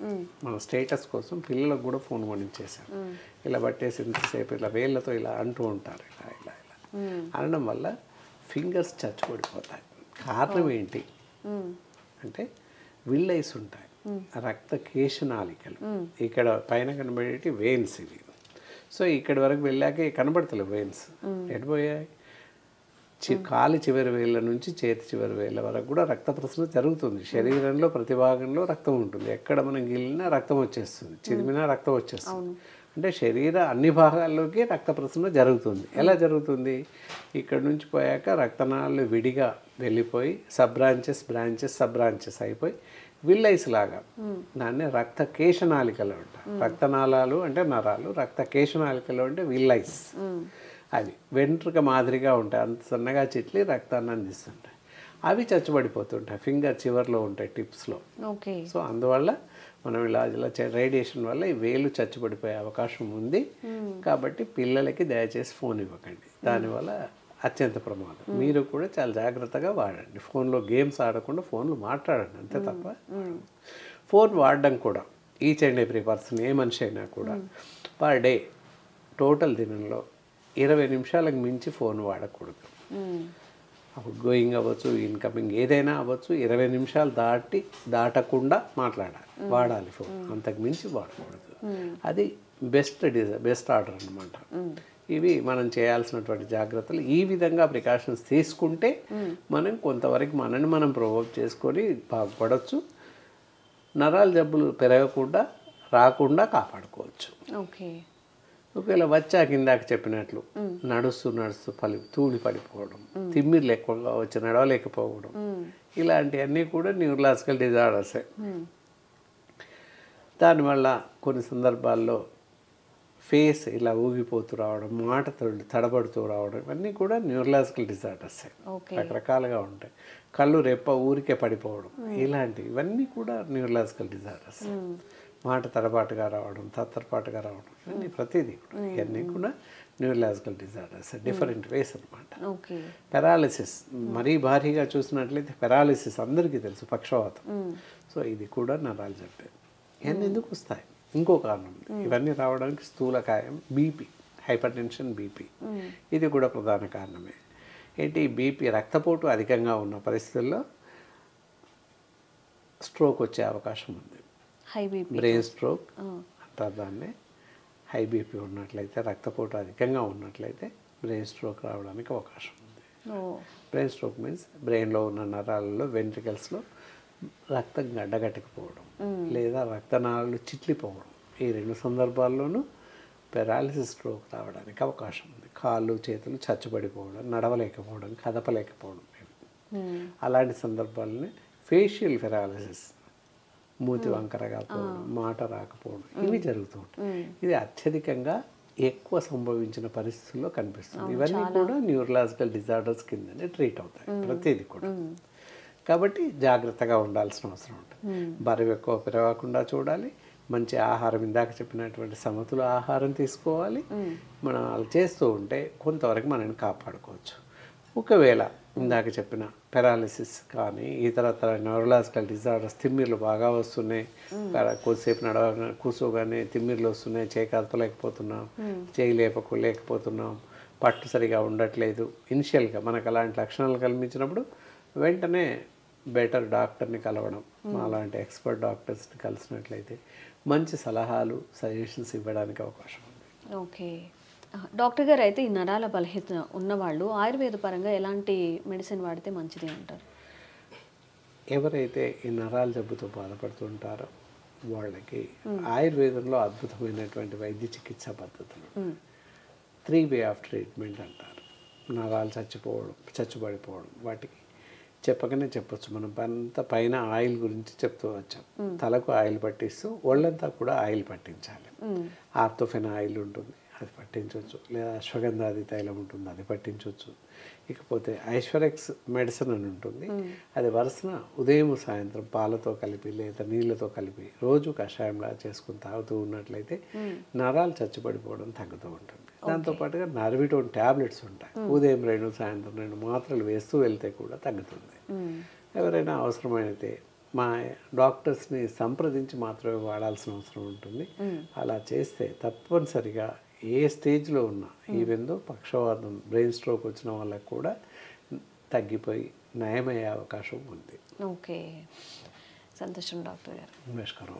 S4: మన స్టేటస్ కోసం, పిల్లలకు కూడా ఫోన్ కొనిచ్చేసాం. ఇలా పట్టేసి ఇంతసేపు ఇలా వేళ్ళతో ఇలా అంటూ ఉంటారు, ఇలా ఇలా ఇలా అనడం వల్ల ఫింగర్స్ చచ్చుపడిపోతాయి. కారణం ఏంటి అంటే విల్ ఐస్ ఉంటాయి, రక్త కేశనాళికలు ఇక్కడ పైన కనబడేటి వెయిన్స్ ఇవి. సో ఇక్కడి వరకు వెళ్ళాక కనబడతలేవు వెయిన్స్, ఎడిపోయాయి. కాలి చివరి వేళ్ళ నుంచి చేతి చివరి వేళ్ళ వరకు కూడా రక్త ప్రసరణ జరుగుతుంది. శరీరంలో ప్రతి భాగంలో రక్తం ఉంటుంది. ఎక్కడ మనం గిల్లినా రక్తం వచ్చేస్తుంది, చిరిమినా రక్తం వచ్చేస్తుంది. అంటే శరీర అన్ని భాగాల్లోకి రక్త ప్రసరణ జరుగుతుంది. ఎలా జరుగుతుంది? ఇక్కడ నుంచి పోయాక రక్తనాళాలు విడిగా వెళ్ళిపోయి సబ్ బ్రాంచెస్ అయిపోయి విల్లైస్ లాగా, దాన్ని రక్త కేశనాళికలు అంటారు. రక్తనాళాలు అంటే నరాలు, రక్త కేశనాళికలు అంటే విల్లైస్. అవి వెంట్రుక మాదిరిగా ఉంటాయి, అంత సన్నగా చిట్లి రక్తాన్ని అందిస్తుంటాయి. అవి చచ్చుబడిపోతుంటాయి, ఫింగర్ చివర్లో ఉంటాయి, టిప్స్లో. సో అందువల్ల మనం ఇలా రేడియేషన్ వల్ల ఈ వేలు చచ్చుబడిపోయే అవకాశం ఉంది. కాబట్టి పిల్లలకి దయచేసి ఫోన్ ఇవ్వకండి. దానివల్ల అత్యంత ప్రమాదం. మీరు కూడా చాలా జాగ్రత్తగా వాడండి. ఫోన్లో గేమ్స్ ఆడకుండా ఫోన్లో మాట్లాడండి అంతే తప్ప. ఫోన్ వాడడం కూడా ఈచ్ అండ్ ఎవ్రీ పర్సన్, ఏ మనిషి అయినా కూడా పర్ డే టోటల్ దినంలో 20 నిమిషాలకు మించి ఫోన్ వాడకూడదు. అవుట్ గోయింగ్ అవ్వచ్చు, ఇన్కమింగ్ ఏదైనా అవ్వచ్చు, 20 నిమిషాలు దాటకుండా వాడాలి ఫోన్. అంతకు మించి వాడకూడదు. అది బెస్ట్ ఆర్డర్ అన్నమాట. ఇవి మనం చేయాల్సినటువంటి జాగ్రత్తలు. ఈ విధంగా ప్రికాషన్స్ తీసుకుంటే మనం కొంతవరకు మనని మనం ప్రొవోక్ చేసుకొని బాగుపడవచ్చు. నరాల జబ్బులు రాకుండా కాపాడుకోవచ్చు. ఒకవేళ వచ్చాక ఇందాక చెప్పినట్లు నడుస్తూ తూడి పడిపోవడం, తిమ్మిర్లు ఎక్కువగా వచ్చి నడవలేకపోవడం, ఇలాంటివన్నీ కూడా న్యూరలాజికల్ డిజార్డర్సే. దానివల్ల కొన్ని సందర్భాల్లో ఫేస్ ఇలా ఊగిపోతూ రావడం, మాట తడబడుతూ రావడం, ఇవన్నీ కూడా న్యూరలాజికల్ డిజార్డర్సే. రకరకాలుగా ఉంటాయి. కళ్ళు రెప్ప ఊరికే పడిపోవడం, ఇవన్నీ కూడా న్యూరలాజికల్ డిజార్డర్స్. మాట తడబాటుగా రావడం, తత్తరపాటుగా రావడం, ఇవన్నీ ప్రతిదీ కూడా ఇవన్నీ కూడా న్యూరలాజికల్ డిజార్డర్స్, డిఫరెంట్ వేస్ అనమాట. పెరాలిసిస్ మరీ భారీగా చూసినట్లయితే పెరాలిసిస్ అందరికీ తెలుసు, పక్షవాతం. సో ఇది కూడా నరాల జబ్బే. ఇవన్నీ ఎందుకు వస్తాయి? ఇంకో కారణం ఉంది. ఇవన్నీ రావడానికి స్థూలకాయం, బీపీ, హైపర్ టెన్షన్, బీపీ, ఇది కూడా ప్రధాన కారణమే. ఏంటి? బీపీ, రక్తపోటు అధికంగా ఉన్న పరిస్థితుల్లో స్ట్రోక్ వచ్చే అవకాశం ఉంది. బ్రెయిన్ స్ట్రోక్ అంటారు దాన్ని. హై బీపీ ఉన్నట్లయితే, రక్తపోటు అధికంగా ఉన్నట్లయితే బ్రెయిన్ స్ట్రోక్ రావడానికి అవకాశం ఉంది. బ్రెయిన్ స్ట్రోక్ మీన్స్ బ్రెయిన్లో ఉన్న నరాలలో, వెంట్రికల్స్లో రక్తం గడ్డగట్టకపోవడం లేదా రక్తనాళాలు చిట్లిపోవడం, ఈ 2 సందర్భాల్లోనూ పెరాలిసిస్ స్ట్రోక్ రావడానికి అవకాశం ఉంది. కాళ్ళు చేతులు చచ్చుబడిపోవడం, నడవలేకపోవడం, కదపలేకపోవడం, అలాంటి సందర్భాలని ఫేషియల్ పెరాలిసిస్, మూతి వంకరగా పోవడం, మాట రాకపోవడం, ఇవి జరుగుతూ ఉంటాయి. ఇది అత్యధికంగా ఎక్కువ సంభవించిన పరిస్థితుల్లో కనిపిస్తుంది. ఇవన్నీ కూడా న్యూరలాజికల్ డిజార్డర్స్ కిందనే ట్రీట్ అవుతాయి ప్రతిదీ కూడా. కాబట్టి జాగ్రత్తగా ఉండాల్సిన అవసరం ఉంటుంది. బరువు ఎక్కువ పెరగకుండా చూడాలి. మంచి ఆహారం, ఇందాక చెప్పినటువంటి సమతుల ఆహారం తీసుకోవాలి. మనం అలా చేస్తూ ఉంటే కొంతవరకు మనల్ని కాపాడుకోవచ్చు. ఒకవేళ ఇందాక చెప్పిన పెరాలిసిస్ కానీ ఇతర న్యూరలాజికల్ డిజార్డర్స్, తిమ్మిర్లు బాగా వస్తున్నాయి, కొద్దిసేపు కూర్చోగానే తిమ్మిర్లు వస్తున్నాయి, చేయి కదపలేకపోతున్నాం, చేయి లేకపోతున్నాం, పట్టు సరిగా ఉండట్లేదు, ఇనిషియల్గా మనకు అలాంటి లక్షణాలు కనిపించినప్పుడు వెంటనే బెటర్ డాక్టర్ని కలవడం, అలాంటి ఎక్స్పర్ట్ డాక్టర్స్ని కలిసినట్లయితే మంచి సలహాలు, సజెషన్స్ ఇవ్వడానికి అవకాశం ఉంది.
S3: ఓకే డాక్టర్ గారు, అయితే ఈ నరాల బలహీనత ఉన్నవాళ్ళు ఆయుర్వేద పరంగా ఎలాంటి మెడిసిన్ వాడితే మంచిది అంటారు?
S4: ఎవరైతే ఈ నరాల జబ్బుతో బాధపడుతుంటారో వాళ్ళకి ఆయుర్వేదంలో అద్భుతమైనటువంటి వైద్య చికిత్సా పద్ధతులు, 3 వే ఆఫ్ ట్రీట్మెంట్ అంటారు. నరాలు చచ్చుబడిపోవడం, వాటికి చెప్పకనే చెప్పొచ్చు. మనం అంతా పైన ఆయిల్ గురించి చెప్తూ వచ్చాం. తలకు ఆయిల్ పట్టిస్తూ ఒళ్ళంతా కూడా ఆయిల్ పట్టించాలి. ఆర్థోఫెన్ ఆయిల్ ఉంటుంది, అది పట్టించవచ్చు. లేదా అశ్వగంధాది తైలం ఉంటుంది, అది పట్టించవచ్చు. ఇకపోతే ఐశ్వరెక్స్ మెడిసిన్ అని ఉంటుంది, అది వరుసన ఉదయం సాయంత్రం పాలతో కలిపి లేదా నీళ్ళతో కలిపి రోజు కషాయంలా చేసుకుని తాగుతూ ఉన్నట్లయితే నరాలు చచ్చుబడిపోవడం తగ్గుతూ ఉంటుంది. దాంతోపాటుగా నర్విటోన్ ట్యాబ్లెట్స్ ఉంటాయి, ఉదయం 2 సాయంత్రం 2 మాత్రలు వేస్తూ వెళ్తే కూడా తగ్గుతుంది. ఎవరైనా అవసరమైతే మా డాక్టర్స్ని సంప్రదించి మాత్రమే వాడాల్సిన అవసరం ఉంటుంది. అలా చేస్తే తప్పనిసరిగా ఏ స్టేజ్లో ఉన్నా, ఈవెందో పక్షవాతం, బ్రెయిన్ స్ట్రోక్ వచ్చిన వాళ్ళకు కూడా తగ్గిపోయి నయమయ్యే అవకాశం ఉంది.
S3: ఓకే, సంతోషం డాక్టర్ గారు.
S4: నమస్కారం.